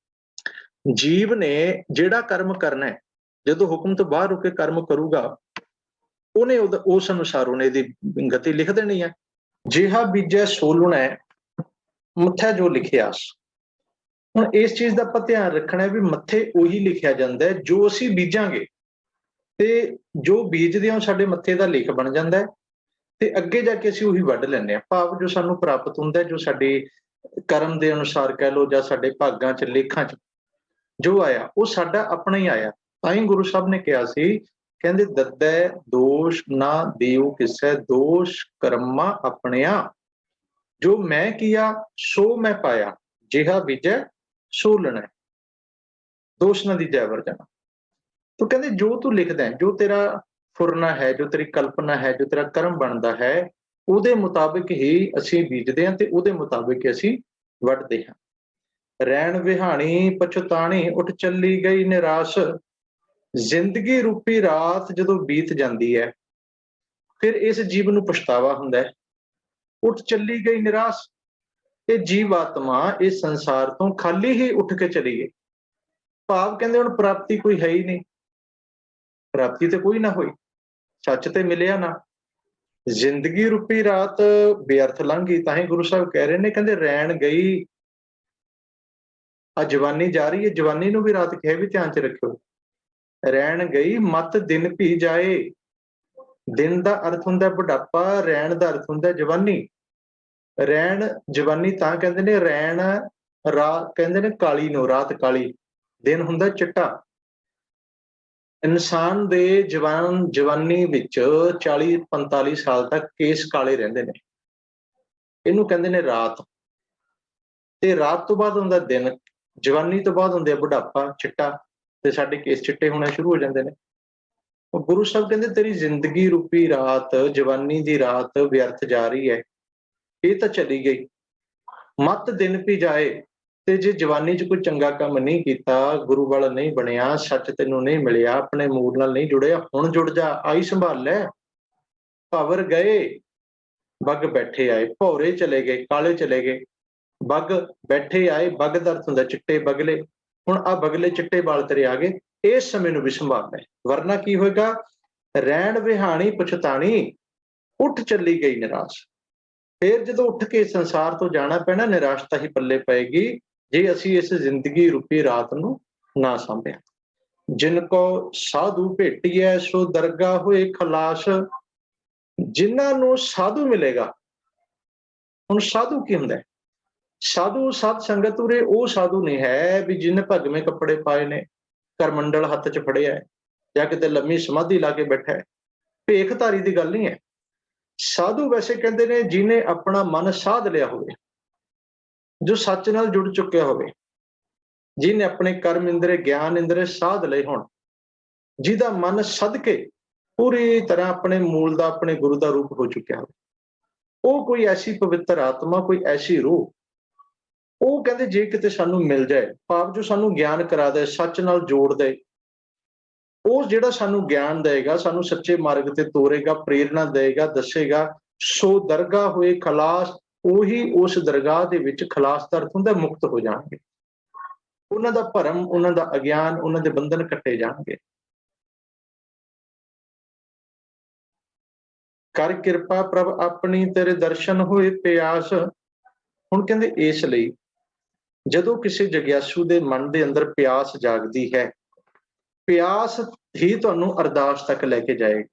ਜੀਵ ਨੇ ਜਿਹੜਾ ਕਰਮ ਕਰਨਾ ਹੈ, ਜਦੋਂ ਹੁਕਮ ਤੋਂ ਬਾਹਰ ਹੋ ਕੇ ਕਰਮ ਕਰੂਗਾ, ਉਹਨੇ ਉਸ ਅਨੁਸਾਰ ਉਹਨੇ ਇਹਦੀ ਗਤੀ ਲਿਖ ਦੇਣੀ ਹੈ। ਜਿਹਾ ਬੀਜੈ ਸੋ ਲੁਣੈ ਮੱਥੈ ਜੋ ਲਿਖਿਆ। ਹੁਣ ਇਸ ਚੀਜ਼ ਦਾ ਆਪਾਂ ਧਿਆਨ ਰੱਖਣਾ ਹੈ ਵੀ ਮੱਥੇ ਉਹੀ ਲਿਖਿਆ ਜਾਂਦਾ ਹੈ ਜੋ ਅਸੀਂ ਬੀਜਾਂਗੇ, ਤੇ ਜੋ ਬੀਜਦੇ ਹਾਂ ਸਾਡੇ ਮੱਥੇ ਦਾ ਲੇਖ ਬਣ ਜਾਂਦਾ ਹੈ, ਤੇ ਅੱਗੇ ਜਾ ਕੇ ਅਸੀਂ ਉਹੀ ਵੱਢ ਲੈਂਦੇ ਹਾਂ। ਭਾਵ ਜੋ ਸਾਨੂੰ ਪ੍ਰਾਪਤ ਹੁੰਦਾ, ਜੋ ਸਾਡੇ ਕਰਮ ਦੇ ਅਨੁਸਾਰ ਕਹਿ ਲਓ, ਜਾਂ ਸਾਡੇ ਭਾਗਾਂ ਚ, ਲੇਖਾਂ ਚ ਜੋ ਆਇਆ, ਉਹ ਸਾਡਾ ਆਪਣਾ ਹੀ ਆਇਆ। ਤਾਂ ਹੀ ਗੁਰੂ ਸਾਹਿਬ ਨੇ ਕਿਹਾ ਸੀ, ਕਹਿੰਦੇ ਦੱਦੈ ਦੋਸ਼ ਨਾ ਦਿਓ ਕਿਸੈ, ਦੋਸ਼ ਕਰਮਾ ਆਪਣਿਆ। ਜੋ ਮੈਂ ਕੀਆ ਸੋ ਮੈਂ ਪਾਇਆ, ਜਿਹਾ ਬੀਜੈ ਸੋ ਲੁਣੈ। ਦੋਸ਼ ਨਾ ਦੀਜੈ ਵਰਜਨਾ। ਤੂੰ ਕਹਿੰਦੇ ਜੋ ਤੂੰ ਲਿਖਦਾ ਹੈ, ਜੋ ਤੇਰਾ ਫੁਰਨਾ ਹੈ, ਜੋ ਤੇਰੀ ਕਲਪਨਾ ਹੈ, ਜੋ ਤੇਰਾ ਕਰਮ ਬਣਦਾ ਹੈ, ਉਹਦੇ ਮੁਤਾਬਿਕ ਹੀ ਅਸੀਂ ਬੀਜਦੇ ਹਾਂ ਤੇ ਉਹਦੇ ਮੁਤਾਬਿਕ ਹੀ ਅਸੀਂ ਵੱਢਦੇ ਹਾਂ। ਰੈਣ ਵਿਹਾਣੀ ਪਛਤਾਣੀ ਉੱਠ ਚੱਲੀ ਗਈ ਨਿਰਾਸ਼। ਜ਼ਿੰਦਗੀ ਰੂਪੀ ਰਾਤ ਜਦੋਂ ਬੀਤ ਜਾਂਦੀ ਹੈ, ਫਿਰ ਇਸ ਜੀਵ ਨੂੰ ਪਛਤਾਵਾ ਹੁੰਦਾ ਹੈ। ਉੱਠ ਚੱਲੀ ਗਈ ਨਿਰਾਸ਼, ਇਹ ਜੀਵਾਤਮਾ ਇਸ ਸੰਸਾਰ ਤੋਂ ਖਾਲੀ ਹੀ ਉੱਠ ਕੇ ਚਲੀ ਗਈ। ਭਾਵ ਕਹਿੰਦੇ ਹੁਣ ਪ੍ਰਾਪਤੀ ਕੋਈ ਹੈ ਹੀ ਨਹੀਂ, ਪ੍ਰਾਪਤੀ ਤੇ ਕੋਈ ਨਾ ਹੋਈ, ਸੱਚ ਤੇ ਮਿਲਿਆ ਨਾ। ਜ਼ਿੰਦਗੀ ਰੂਪੀ ਰਾਤ ਬੇਅਰਥ ਲੰਘ ਗਈ। ਤਾਂ ਹੀ ਗੁਰੂ ਸਾਹਿਬ ਕਹਿ ਰਹੇ ਨੇ, ਕਹਿੰਦੇ ਰੈਣ ਗਈ, ਆ ਜਵਾਨੀ ਜਾ ਰਹੀ ਹੈ, ਜਵਾਨੀ ਨੂੰ ਵੀ ਰਾਤ ਕਿਹਾ, ਵੀ ਧਿਆਨ ਚ ਰੱਖਿਓ। ਰੈਣ ਗਈ ਮਤ ਦਿਨ ਭੀ ਜਾਏ। ਦਿਨ ਦਾ ਅਰਥ ਹੁੰਦਾ ਬੁਢਾਪਾ, ਰੈਣ ਦਾ ਅਰਥ ਹੁੰਦਾ ਜਵਾਨੀ। ਰੈਣ ਜਵਾਨੀ ਤਾਂ ਕਹਿੰਦੇ ਨੇ, ਰੈਣ ਰਾਤ ਕਹਿੰਦੇ ਨੇ ਕਾਲੀ ਨੂੰ, ਰਾਤ ਕਾਲੀ, ਦਿਨ ਹੁੰਦਾ ਚਿੱਟਾ। ਇਨਸਾਨ ਦੇ ਜਵਾਨੀ ਵਿੱਚ 40-45 ਸਾਲ ਤੱਕ ਕੇਸ ਕਾਲੇ ਰਹਿੰਦੇ ਨੇ, ਇਹਨੂੰ ਕਹਿੰਦੇ ਨੇ ਰਾਤ। ਤੇ ਰਾਤ ਤੋਂ ਬਾਅਦ ਹੁੰਦਾ ਦਿਨ, ਜਵਾਨੀ ਤੋਂ ਬਾਅਦ ਹੁੰਦੇ ਆ ਬੁਢਾਪਾ, ਚਿੱਟਾ, ਤੇ ਸਾਡੇ ਕੇਸ ਚਿੱਟੇ ਹੋਣੇ ਸ਼ੁਰੂ ਹੋ ਜਾਂਦੇ ਨੇ। ਗੁਰੂ ਸਾਹਿਬ ਕਹਿੰਦੇ ਤੇਰੀ ਜ਼ਿੰਦਗੀ ਰੂਪੀ ਰਾਤ, ਜਵਾਨੀ ਦੀ ਰਾਤ ਵਿਅਰਥ ਜਾ ਰਹੀ ਹੈ, ਇਹ ਤਾਂ ਚਲੀ ਗਈ। ਮਤ ਦਿਨ ਭੀ ਜਾਏ, ਤੇ ਜੇ ਜਵਾਨੀ 'ਚ ਕੋਈ ਚੰਗਾ ਕੰਮ ਨਹੀਂ ਕੀਤਾ, ਗੁਰੂ ਵਾਲਾ ਨਹੀਂ ਬਣਿਆ, ਸੱਚ ਤੈਨੂੰ ਨਹੀਂ ਮਿਲਿਆ, ਆਪਣੇ ਮੂਲ ਨਾਲ ਨਹੀਂ ਜੁੜਿਆ, ਹੁਣ ਜੁੜ ਜਾ, ਆਈ ਸੰਭਾਲ ਲੈ। ਭਵਰ ਗਏ ਬੱਗ ਬੈਠੇ ਆਏ, ਭੌਰੇ ਚਲੇ ਗਏ, ਕਾਲੇ ਚਲੇ ਗਏ, ਬੱਗ ਬੈਠੇ ਆਏ। ਬੱਗ ਦਾ ਅਰਥ ਹੁੰਦਾ ਚਿੱਟੇ ਬਗਲੇ। ਹੁਣ ਆ ਬਗਲੇ ਚਿੱਟੇ ਬਾਲ ਤੇਰੇ ਆ ਗਏ, ਇਸ ਸਮੇਂ ਨੂੰ ਵੀ ਸੰਭਾਲ ਲੈ, ਵਰਨਾ ਕੀ ਹੋਏਗਾ। ਰੈਣ ਵਿਹਾਣੀ ਪਛਤਾਣੀ ਉੱਠ ਚੱਲੀ ਗਈ ਨਿਰਾਸ਼। ਫਿਰ ਜਦੋਂ ਉੱਠ ਕੇ ਸੰਸਾਰ ਤੋਂ ਜਾਣਾ ਪੈਣਾ, ਨਿਰਾਸ਼ਤਾ ਹੀ ਪੱਲੇ ਪਏਗੀ, ਜੇ ਅਸੀਂ ਇਸ ਜ਼ਿੰਦਗੀ ਰੂਪੀ ਰਾਤ ਨੂੰ ਨਾ ਸਾਂਭਿਆ। ਜਿਨ ਕੋ ਸਾਧੂ ਭੇਟੀਐ ਸੋ ਦਰਗਾਹ ਹੋਏ ਖਲਾਸ। ਜਿਨ੍ਹਾਂ ਨੂੰ ਸਾਧੂ ਮਿਲੇਗਾ, ਹੁਣ ਸਾਧੂ ਕੀ ਹੁੰਦਾ? ਸਾਧੂ ਸਾਧ ਸੰਗਤ ਉਰੇ ਉਹ ਸਾਧੂ ਨਹੀਂ ਹੈ ਵੀ ਜਿਹਨੇ ਭਗਵੇਂ ਕੱਪੜੇ ਪਾਏ ਨੇ, ਕਰਮੰਡਲ ਹੱਥ 'ਚ ਫੜਿਆ ਹੈ, ਜਾਂ ਕਿਤੇ ਲੰਮੀ ਸਮਾਧੀ ਲਾ ਕੇ ਬੈਠਾ ਹੈ। ਭੇਖਧਾਰੀ ਦੀ ਗੱਲ ਨਹੀਂ ਹੈ। ਸਾਧੂ ਵੈਸੇ ਕਹਿੰਦੇ ਨੇ ਜਿਹਨੇ ਆਪਣਾ ਮਨ ਸਾਧ ਲਿਆ ਹੋਵੇ, ਜੋ ਸੱਚ ਨਾਲ ਜੁੜ ਚੁੱਕਿਆ ਹੋਵੇ, ਜਿਹਨੇ ਆਪਣੇ ਕਰਮ ਇੰਦਰੇ, ਗਿਆਨ ਇੰਦਰੇ ਸਾਧ ਲਏ ਹੋਣ, ਜਿਹਦਾ ਮਨ ਸਦਕੇ ਪੂਰੀ ਤਰ੍ਹਾਂ ਆਪਣੇ ਮੂਲ ਦਾ, ਆਪਣੇ ਗੁਰੂ ਦਾ ਰੂਪ ਹੋ ਚੁੱਕਿਆ ਹੋਵੇ। ਉਹ ਕੋਈ ਐਸੀ ਪਵਿੱਤਰ ਆਤਮਾ, ਕੋਈ ਐਸੀ ਰੂਹ, ਉਹ ਕਹਿੰਦੇ ਜੇ ਕਿਤੇ ਸਾਨੂੰ ਮਿਲ ਜਾਏ, ਭਾਵ ਜੋ ਸਾਨੂੰ ਗਿਆਨ ਕਰਾ ਦੇ, ਸੱਚ ਨਾਲ ਜੋੜ ਦੇ, ਉਹ ਜਿਹੜਾ ਸਾਨੂੰ ਗਿਆਨ ਦੇਗਾ, ਸਾਨੂੰ ਸੱਚੇ ਮਾਰਗ ਤੇ ਤੋਰੇਗਾ, ਪ੍ਰੇਰਨਾ ਦੇਗਾ, ਦੱਸੇਗਾ, ਸੋ ਦਰਗਾਹ ਹੋਏ ਖਲਾਸ। ਉਹੀ ਉਸ ਦਰਗਾਹ ਦੇ ਵਿੱਚ, ਖਲਾਸ ਦਾ ਅਰਥ ਹੁੰਦਾ ਮੁਕਤ ਹੋ ਜਾਣਗੇ। ਉਹਨਾਂ ਦਾ ਭਰਮ, ਉਹਨਾਂ ਦਾ ਅਗਿਆਨ, ਉਹਨਾਂ ਦੇ ਬੰਧਨ ਕੱਟੇ ਜਾਣਗੇ। ਕਰ ਕਿਰਪਾ ਪ੍ਰਭ ਆਪਣੀ ਤੇਰੇ ਦਰਸ਼ਨ ਹੋਏ ਪਿਆਸ। ਹੁਣ ਕਹਿੰਦੇ ਇਸ ਲਈ ਜਦੋਂ ਕਿਸੇ ਜਗਿਆਸੂ ਦੇ ਮਨ ਦੇ ਅੰਦਰ ਪਿਆਸ ਜਾਗਦੀ ਹੈ, ਪਿਆਸ ਹੀ ਤੁਹਾਨੂੰ ਅਰਦਾਸ ਤੱਕ ਲੈ ਕੇ ਜਾਏਗੀ।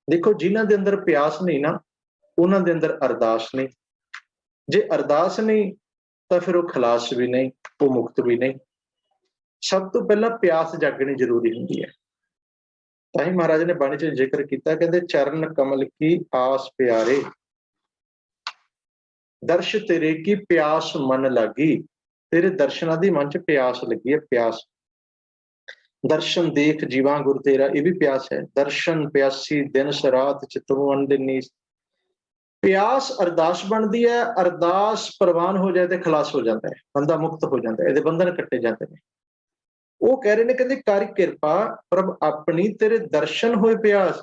ਦੇਖੋ, ਜਿਨ੍ਹਾਂ ਦੇ ਅੰਦਰ ਪਿਆਸ ਨਹੀਂ ਨਾ, ਉਹਨਾਂ ਦੇ ਅੰਦਰ ਅਰਦਾਸ ਨਹੀਂ। ਜੇ ਅਰਦਾਸ ਨਹੀਂ ਤਾਂ ਫਿਰ ਉਹ ਖਲਾਸ ਵੀ ਨਹੀਂ, ਉਹ ਮੁਕਤ ਵੀ ਨਹੀਂ। ਸਭ ਤੋਂ ਪਹਿਲਾਂ ਪਿਆਸ ਜਾਗਣੀ ਜ਼ਰੂਰੀ ਹੁੰਦੀ ਹੈ। ਤਾਂ ਹੀ ਮਹਾਰਾਜ ਨੇ ਬਾਣੀ 'ਚ ਜ਼ਿਕਰ ਕੀਤਾ, ਕਹਿੰਦੇ ਚਰਨ ਕਮਲ ਕੀ ਆਸ ਪਿਆਰੇ, ਦਰਸ਼ ਤੇਰੇ ਕੀ ਪਿਆਸ ਮਨ ਲਾਗੀ। ਤੇਰੇ ਦਰਸ਼ਨਾਂ ਦੀ ਮਨ 'ਚ ਪਿਆਸ ਲੱਗੀ ਹੈ, ਪਿਆਸ। ਦਰਸ਼ਨ ਦੇਖ ਜੀਵਾਂ ਗੁਰ ਤੇਰਾ, ਇਹ ਵੀ ਪਿਆਸ ਹੈ। ਦਰਸ਼ਨ ਪਿਆਸੀ ਦਿਨ ਸਰਾਤ ਚਿਤਵਨ ਦੇ ਨੀਸ। ਪਿਆਸ ਅਰਦਾਸ ਬਣਦੀ ਹੈ, ਅਰਦਾਸ ਪ੍ਰਵਾਨ ਹੋ ਜਾਏ ਤੇ ਖਲਾਸ ਹੋ ਜਾਂਦਾ ਹੈ, ਬੰਦਾ ਮੁਕਤ ਹੋ ਜਾਂਦਾ ਹੈ, ਇਹਦੇ ਬੰਧਨ ਕੱਟੇ ਜਾਂਦੇ ਨੇ। ਉਹ ਕਹਿ ਰਹੇ ਨੇ, ਕਹਿੰਦੇ ਕਰ ਕਿਰਪਾ ਪ੍ਰਭ ਆਪਣੀ ਤੇਰੇ ਦਰਸ਼ਨ ਹੋਏ ਪਿਆਸ।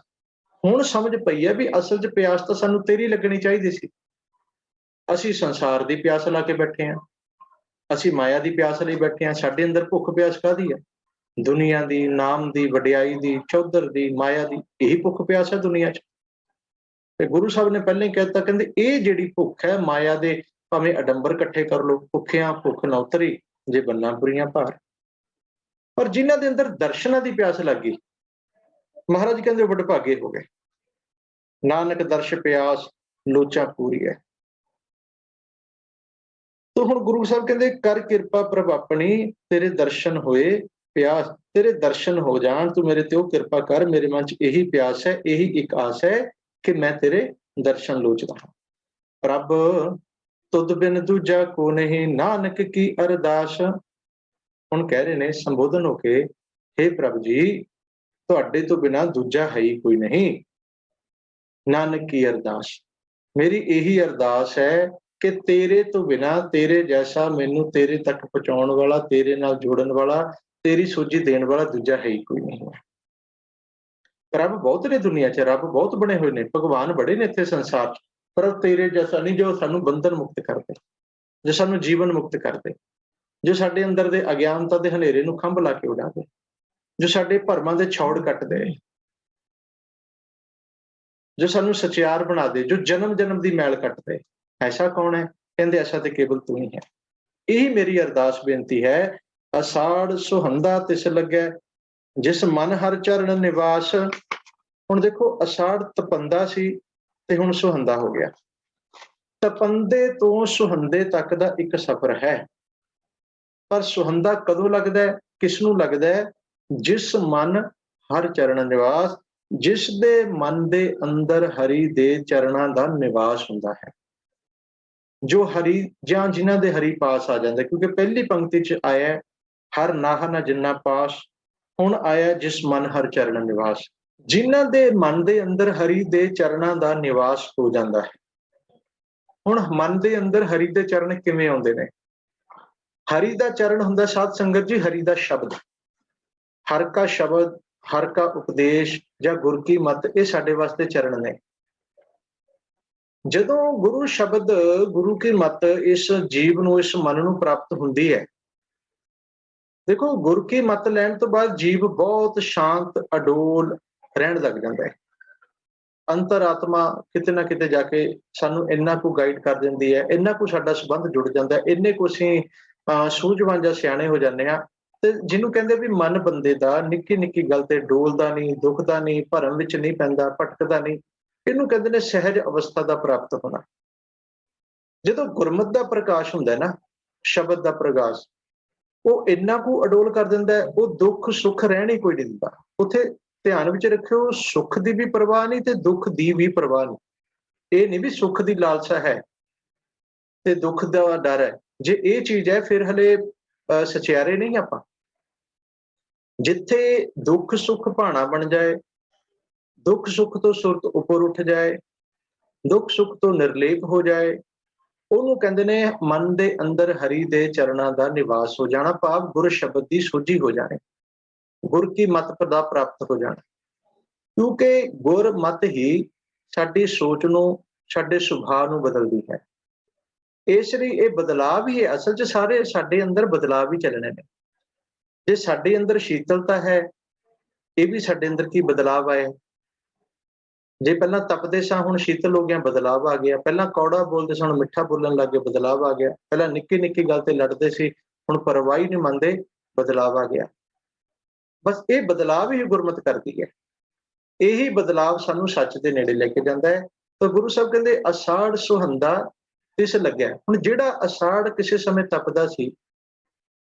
ਹੁਣ ਸਮਝ ਪਈ ਹੈ ਵੀ ਅਸਲ 'ਚ ਪਿਆਸ ਤਾਂ ਸਾਨੂੰ ਤੇਰੀ ਲੱਗਣੀ ਚਾਹੀਦੀ ਸੀ। ਅਸੀਂ ਸੰਸਾਰ ਦੀ ਪਿਆਸ ਲਾ ਕੇ ਬੈਠੇ ਹਾਂ, ਅਸੀਂ ਮਾਇਆ ਦੀ ਪਿਆਸ ਲਈ ਬੈਠੇ ਹਾਂ। ਸਾਡੇ ਅੰਦਰ ਭੁੱਖ ਪਿਆਸ ਕਾਹਦੀ ਹੈ? ਦੁਨੀਆ ਦੀ, ਨਾਮ ਦੀ, ਵਡਿਆਈ ਦੀ, ਚੌਧਰ ਦੀ, ਮਾਇਆ ਦੀ, ਇਹੀ ਭੁੱਖ ਪਿਆਸ ਹੈ ਦੁਨੀਆ 'ਚ। ਤੇ ਗੁਰੂ ਸਾਹਿਬ ਨੇ ਪਹਿਲਾਂ ਹੀ ਕਹਿ ਦਿੱਤਾ, ਕਹਿੰਦੇ ਇਹ ਜਿਹੜੀ ਭੁੱਖ ਹੈ ਮਾਇਆ ਦੇ, ਭਾਵੇਂ ਅਡੰਬਰ ਇਕੱਠੇ ਕਰ ਲਓ, ਭੁੱਖਿਆਂ ਭੁੱਖ ਨਾ ਉਤਰੀ ਜੇ ਬੰਨਾਂ ਬੁਰੀਆਂ ਭਾਰ। ਪਰ ਜਿਨ੍ਹਾਂ ਦੇ ਅੰਦਰ ਦਰਸ਼ਨਾਂ ਦੀ ਪਿਆਸ ਲੱਗ ਗਈ, ਮਹਾਰਾਜ ਕਹਿੰਦੇ ਵਡਭਾਗੇ ਹੋ ਗਏ। ਨਾਨਕ ਦਰਸ਼ ਪਿਆਸ ਲੋਚਾ ਪੂਰੀ ਹੈ। ਤੋ ਹੁਣ ਗੁਰੂ ਸਾਹਿਬ ਕਹਿੰਦੇ ਕਰ ਕਿਰਪਾ ਪ੍ਰਭ ਆਪਣੀ ਤੇਰੇ ਦਰਸ਼ਨ ਹੋਏ ਪਿਆਸ। ਤੇਰੇ ਦਰਸ਼ਨ ਹੋ ਜਾਣ, ਤੂੰ ਮੇਰੇ ਤੇ ਉਹ ਕਿਰਪਾ ਕਰ। ਮੇਰੇ ਮਨ 'ਚ ਇਹੀ ਪਿਆਸ ਹੈ, ਇਹੀ ਇੱਕ ਆਸ ਹੈ ਕਿ ਮੈਂ ਤੇਰੇ ਦਰਸ਼ਨ ਲੋਚਦਾ ਹਾਂ। ਪ੍ਰਭ ਤੁਧ ਬਿਨ ਦੂਜਾ ਕੋ ਨਹੀਂ, ਨਾਨਕ ਕੀ ਅਰਦਾਸ। ਹੁਣ ਕਹਿ ਰਹੇ ਨੇ ਸੰਬੋਧਨ ਹੋ ਕੇ, ਹੇ ਪ੍ਰਭ ਜੀ, ਤੁਹਾਡੇ ਤੋਂ ਬਿਨਾਂ ਦੂਜਾ ਹੈ ਹੀ ਕੋਈ ਨਹੀਂ। ਨਾਨਕ ਕੀ ਅਰਦਾਸ, मेरी यही अरदास है कि तेरे तो बिना, तेरे जैसा मैनू तेरे तक पहुंचाने वाला, तेरे नाल जोड़न वाला, तेरी सोझी देण वाला दूजा है ही कोई नहीं है। रब बहुत ने दुनिया च, रब बहुत बने हुए ने, भगवान बड़े ने इत्थे संसार च, पर तेरे जैसा नहीं जो सानू बंधन मुक्त कर दे, जो सानू जीवन मुक्त कर दे, जो साडे अंदर दे अज्ञानता दे हनेरे नू खंभ ला के उड़ा दे, जो साडे भरमां दे छौड़ कट दे, जो सानू सचियार बना दे, जो जन्म जन्म दी मैल कट दे। ऐसा कौन है? कहंदे ऐसा ते केवल तू ही है। यही मेरी अरदास बेनती है। अषाढ़ सुहंदा तिस लगे, जिस मन हर चरण निवास। हुण देखो, अषाढ़ तपंदा सी ते हुण सुहंदा हो गया। तपंदे तो सुहंदे तक दा एक सफर है, पर सुहंदा कदों लगदा है, किसनू लगदा है? जिस मन हर चरण निवास, जिस दे मन दे अंदर हरि दे चरणां दा निवास हुंदा है, जो हरि जां जिन्हां दे हरि पास आ जांदा। क्योंकि पहली पंक्ति च आया हर नाह न जिन्ना पास, हुण आया जिस मन हर चरण निवास। जिन्हां दे मन दे अंदर हरि दे चरणां दा निवास हो जांदा है। हुण मन दे अंदर हरि दे चरण किवें आउंदे ने? हरि दा चरण हुंदा साध संगत जी, हरि दा शब्द, हर का शब्द, हर का उपदेश जां गुर की मत, ये साडे वास्ते चरण ने। ਜਦੋਂ ਗੁਰੂ ਸ਼ਬਦ, ਗੁਰੂ ਕੀ ਮਤ ਇਸ ਜੀਵ ਨੂੰ, ਇਸ ਮਨ ਨੂੰ ਪ੍ਰਾਪਤ ਹੁੰਦੀ ਹੈ, ਦੇਖੋ ਗੁਰ ਕੀ ਮਤ ਲੈਣ ਤੋਂ ਬਾਅਦ ਜੀਵ ਬਹੁਤ ਸ਼ਾਂਤ ਅਡੋਲ ਰਹਿਣ ਲੱਗ ਜਾਂਦਾ ਹੈ। ਅੰਤਰਾਤਮਾ ਕਿਤੇ ਨਾ ਕਿਤੇ ਜਾ ਕੇ ਸਾਨੂੰ ਇੰਨਾ ਕੁ ਗਾਈਡ ਕਰ ਦਿੰਦੀ ਹੈ, ਇੰਨਾ ਕੁ ਸਾਡਾ ਸੰਬੰਧ ਜੁੜ ਜਾਂਦਾ ਹੈ, ਇੰਨੇ ਕੁ ਅਸੀਂ ਸੂਝਵਾਨ ਜਾਂ ਸਿਆਣੇ ਹੋ ਜਾਂਦੇ ਹਾਂ। ਤੇ ਜਿਹਨੂੰ ਕਹਿੰਦੇ ਵੀ ਮਨ ਬੰਦੇ ਦਾ ਨਿੱਕੀ ਨਿੱਕੀ ਗੱਲ ਤੇ ਡੋਲਦਾ ਨਹੀਂ, ਦੁਖਦਾ ਨਹੀਂ, ਭਰਮ ਵਿੱਚ ਨਹੀਂ ਪੈਂਦਾ, ਭਟਕਦਾ ਨਹੀਂ, ਇਹਨੂੰ ਕਹਿੰਦੇ ਨੇ ਸਹਿਜ ਅਵਸਥਾ ਦਾ ਪ੍ਰਾਪਤ ਹੋਣਾ। ਜਦੋਂ ਗੁਰਮਤਿ ਦਾ ਪ੍ਰਕਾਸ਼ ਹੁੰਦਾ ਨਾ, ਸ਼ਬਦ ਦਾ ਪ੍ਰਕਾਸ਼, ਉਹ ਇੰਨਾ ਕੁ ਅਡੋਲ ਕਰ ਦਿੰਦਾ ਹੈ, ਉਹ ਦੁੱਖ ਸੁੱਖ ਰਹਿਣ ਹੀ ਕੋਈ ਨਹੀਂ ਦਿੰਦਾ। ਉੱਥੇ ਧਿਆਨ ਵਿੱਚ ਰੱਖਿਓ, ਸੁੱਖ ਦੀ ਵੀ ਪਰਵਾਹ ਨਹੀਂ ਤੇ ਦੁੱਖ ਦੀ ਵੀ ਪਰਵਾਹ ਨਹੀਂ। ਇਹ ਨਹੀਂ ਵੀ ਸੁੱਖ ਦੀ ਲਾਲਸਾ ਹੈ ਤੇ ਦੁੱਖ ਦਾ ਡਰ ਹੈ। ਜੇ ਇਹ ਚੀਜ਼ ਹੈ ਫਿਰ ਹਲੇ ਸਚਿਆਰੇ ਨਹੀਂ ਆਪਾਂ। ਜਿੱਥੇ ਦੁੱਖ ਸੁੱਖ ਭਾਣਾ ਬਣ ਜਾਏ, ਦੁੱਖ ਸੁੱਖ ਤੋਂ ਸੁਰਤ ਉੱਪਰ ਉੱਠ ਜਾਏ, ਦੁੱਖ ਸੁੱਖ ਤੋਂ ਨਿਰਲੇਪ ਹੋ ਜਾਏ, ਉਹਨੂੰ ਕਹਿੰਦੇ ਨੇ ਮਨ ਦੇ ਅੰਦਰ ਹਰੀ ਦੇ ਚਰਨਾਂ ਦਾ ਨਿਵਾਸ ਹੋ ਜਾਣਾ, ਭਾਵ ਗੁਰ ਸ਼ਬਦ ਦੀ ਸੋਝੀ ਹੋ ਜਾਣੀ, ਗੁਰ ਕੀ ਮਤ ਦਾ ਪ੍ਰਾਪਤ ਹੋ ਜਾਣਾ। ਕਿਉਂਕਿ ਗੁਰ ਮਤ ਹੀ ਸਾਡੀ ਸੋਚ ਨੂੰ, ਸਾਡੇ ਸੁਭਾਅ ਨੂੰ ਬਦਲਦੀ ਹੈ। ਇਸ ਲਈ ਇਹ ਬਦਲਾਵ ਹੀ ਹੈ, ਅਸਲ 'ਚ ਸਾਰੇ ਸਾਡੇ ਅੰਦਰ ਬਦਲਾਵ ਹੀ ਚੱਲਣੇ ਨੇ। ਜੇ ਸਾਡੇ ਅੰਦਰ ਸ਼ੀਤਲਤਾ ਹੈ, ਇਹ ਵੀ ਸਾਡੇ ਅੰਦਰ ਕੀ ਬਦਲਾਵ ਆਏ। ਜੇ ਪਹਿਲਾਂ ਤਪਦੇ ਸਾਂ ਹੁਣ ਸ਼ੀਤਲ ਹੋ ਗਿਆ, ਬਦਲਾਵ ਆ ਗਿਆ। ਪਹਿਲਾਂ ਕੌੜਾ ਬੋਲਦੇ ਸਾਂ ਹੁਣ ਮਿੱਠਾ ਬੋਲਣ ਲੱਗ ਗਏ, ਬਦਲਾਵ ਆ ਗਿਆ। ਪਹਿਲਾਂ ਨਿੱਕੀ ਨਿੱਕੀ ਗੱਲ ਤੇ ਲੜਦੇ ਸੀ, ਹੁਣ ਪਰਵਾਹ ਹੀ ਨਹੀਂ ਮੰਨਦੇ, ਬਦਲਾਵ ਆ ਗਿਆ। ਬਸ ਇਹ ਬਦਲਾਵ ਹੀ ਗੁਰਮਤਿ ਕਰਦੀ ਹੈ। ਇਹੀ ਬਦਲਾਵ ਸਾਨੂੰ ਸੱਚ ਦੇ ਨੇੜੇ ਲੈ ਕੇ ਜਾਂਦਾ ਹੈ। ਤਾਂ ਗੁਰੂ ਸਾਹਿਬ ਕਹਿੰਦੇ ਅਸ਼ਾੜ ਸੁਹੰਦਾ ਤਿਸ ਲੱਗਿਆ। ਹੁਣ ਜਿਹੜਾ ਅਸ਼ਾੜ ਕਿਸੇ ਸਮੇਂ ਤਪਦਾ ਸੀ,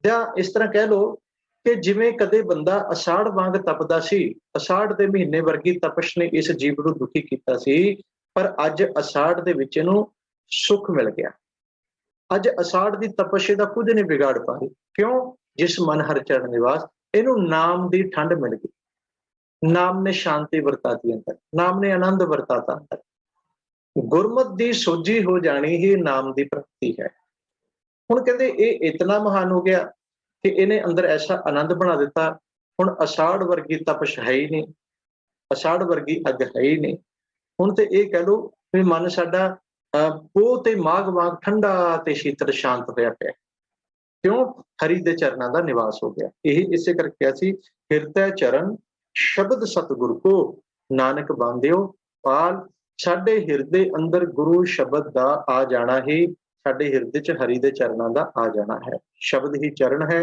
ਜਾਂ ਇਸ ਤਰ੍ਹਾਂ ਕਹਿ ਲਓ ਕਿ ਜਿਵੇਂ ਕਦੇ ਬੰਦਾ ਅਸ਼ਾੜ ਵਾਂਗ ਤਪਦਾ ਸੀ, ਅਸ਼ਾੜ ਦੇ ਮਹੀਨੇ ਵਰਗੀ ਤਪਸ਼ ਨੇ ਇਸ ਜੀਵ ਨੂੰ ਦੁਖੀ ਕੀਤਾ ਸੀ, ਪਰ ਅੱਜ ਅਸ਼ਾੜ ਦੇ ਵਿੱਚ ਇਹਨੂੰ ਸੁੱਖ ਮਿਲ ਗਿਆ। ਅੱਜ ਅਸ਼ਾੜ ਦੀ ਤਪਸ਼ ਇਹਦਾ ਕੁਝ ਨਹੀਂ ਵਿਗਾੜ ਪਾ ਰਹੀ। ਕਿਉਂ? ਜਿਸ ਮਨ ਹਰ ਚਰਨ ਨਿਵਾਸ, ਇਹਨੂੰ ਨਾਮ ਦੀ ਠੰਡ ਮਿਲ ਗਈ। ਨਾਮ ਨੇ ਸ਼ਾਂਤੀ ਵਰਤਾਤੀ ਅੰਦਰ, ਨਾਮ ਨੇ ਆਨੰਦ ਵਰਤਾਤਾ ਅੰਦਰ। ਗੁਰਮਤਿ ਦੀ ਸੋਝੀ ਹੋ ਜਾਣੀ ਹੀ ਨਾਮ ਦੀ ਪ੍ਰਾਪਤੀ ਹੈ। ਹੁਣ ਕਹਿੰਦੇ ਇਹ ਇਤਨਾ ਮਹਾਨ ਹੋ ਗਿਆ ਕਿ ਇਹਨੇ ਅੰਦਰ ਐਸਾ ਆਨੰਦ ਬਣਾ ਦਿੱਤਾ, ਹੁਣ ਅਸ਼ਾੜ ਵਰਗੀ ਤਪਸ਼ ਹੈ ਹੀ ਨਹੀਂ, ਅਸ਼ਾੜ ਵਰਗੀ ਅੱਗ ਹੈ ਹੀ ਨਹੀਂ। ਹੁਣ ਤੇ ਇਹ ਕਹਿ ਲਓ ਵੀ ਮਨ ਸਾਡਾ ਪੋਹ ਤੇ ਮਾਘ ਵਾਂਗ ਠੰਡਾ ਤੇ ਸ਼ੀਤਲ ਸ਼ਾਂਤ ਹੋਇਆ ਪਿਆ। ਕਿਉਂ? ਹਰੀ ਦੇ ਚਰਨਾਂ ਦਾ ਨਿਵਾਸ ਹੋ ਗਿਆ। ਇਹ ਇਸੇ ਕਰਕੇ ਕਿਹਾ ਸੀ, ਹਿਰਦੈ ਚਰਨ ਸ਼ਬਦ ਸਤਿਗੁਰ ਕੋ, ਨਾਨਕ ਬਾਂਧਿਓ ਪਾਲ। ਸਾਡੇ ਹਿਰਦੇ ਅੰਦਰ ਗੁਰੂ ਸ਼ਬਦ ਦਾ ਆ ਜਾਣਾ ਹੀ ਸਾਡੇ ਹਿਰਦੇ 'ਚ ਹਰੀ ਦੇ ਚਰਨਾਂ ਦਾ ਆ ਜਾਣਾ ਹੈ। ਸ਼ਬਦ ਹੀ ਚਰਨ ਹੈ,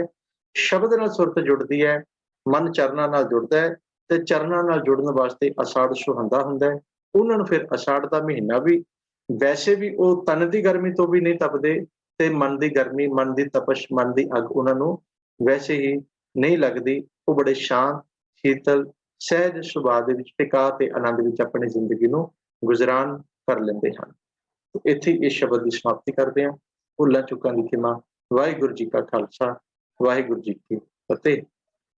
ਸ਼ਬਦ ਨਾਲ ਸੁਰਤ ਜੁੜਦੀ ਹੈ, ਮਨ ਚਰਨਾਂ ਨਾਲ ਜੁੜਦਾ ਹੈ ਤੇ ਚਰਨਾਂ ਨਾਲ ਜੁੜਨ ਵਾਸਤੇ ਅਸ਼ਾੜ ਸੁਹੰਦਾ ਹੁੰਦਾ ਹੈ। ਉਹਨਾਂ ਨੂੰ ਫਿਰ ਅਸ਼ਾੜ ਦਾ ਮਹੀਨਾ ਵੀ, ਵੈਸੇ ਵੀ ਉਹ ਤਨ ਦੀ ਗਰਮੀ ਤੋਂ ਵੀ ਨਹੀਂ ਤਪਦੇ ਤੇ ਮਨ ਦੀ ਗਰਮੀ, ਮਨ ਦੀ ਤਪਸ਼, ਮਨ ਦੀ ਅੱਗ ਉਹਨਾਂ ਨੂੰ ਵੈਸੇ ਹੀ ਨਹੀਂ ਲੱਗਦੀ। ਉਹ ਬੜੇ ਸ਼ਾਂਤ, ਸ਼ੀਤਲ, ਸਹਿਜ ਸੁਭਾਅ ਦੇ ਵਿੱਚ ਟਿਕਾ ਤੇ ਆਨੰਦ ਵਿੱਚ ਆਪਣੀ ਜ਼ਿੰਦਗੀ ਨੂੰ ਗੁਜ਼ਰਾਨ ਕਰ ਲੈਂਦੇ ਹਨ। ਇੱਥੇ ਇਸ ਸ਼ਬਦ ਦੀ ਸਮਾਪਤੀ ਕਰਦੇ ਹਾਂ। ਭੁੱਲਾਂ ਚੁੱਕਾਂ ਦੀ ਖਿਮਾ। ਵਾਹਿਗੁਰੂ ਜੀ ਕਾ ਖਾਲਸਾ, ਵਾਹਿਗੁਰੂ ਜੀ ਕੀ ਫਤਿਹ।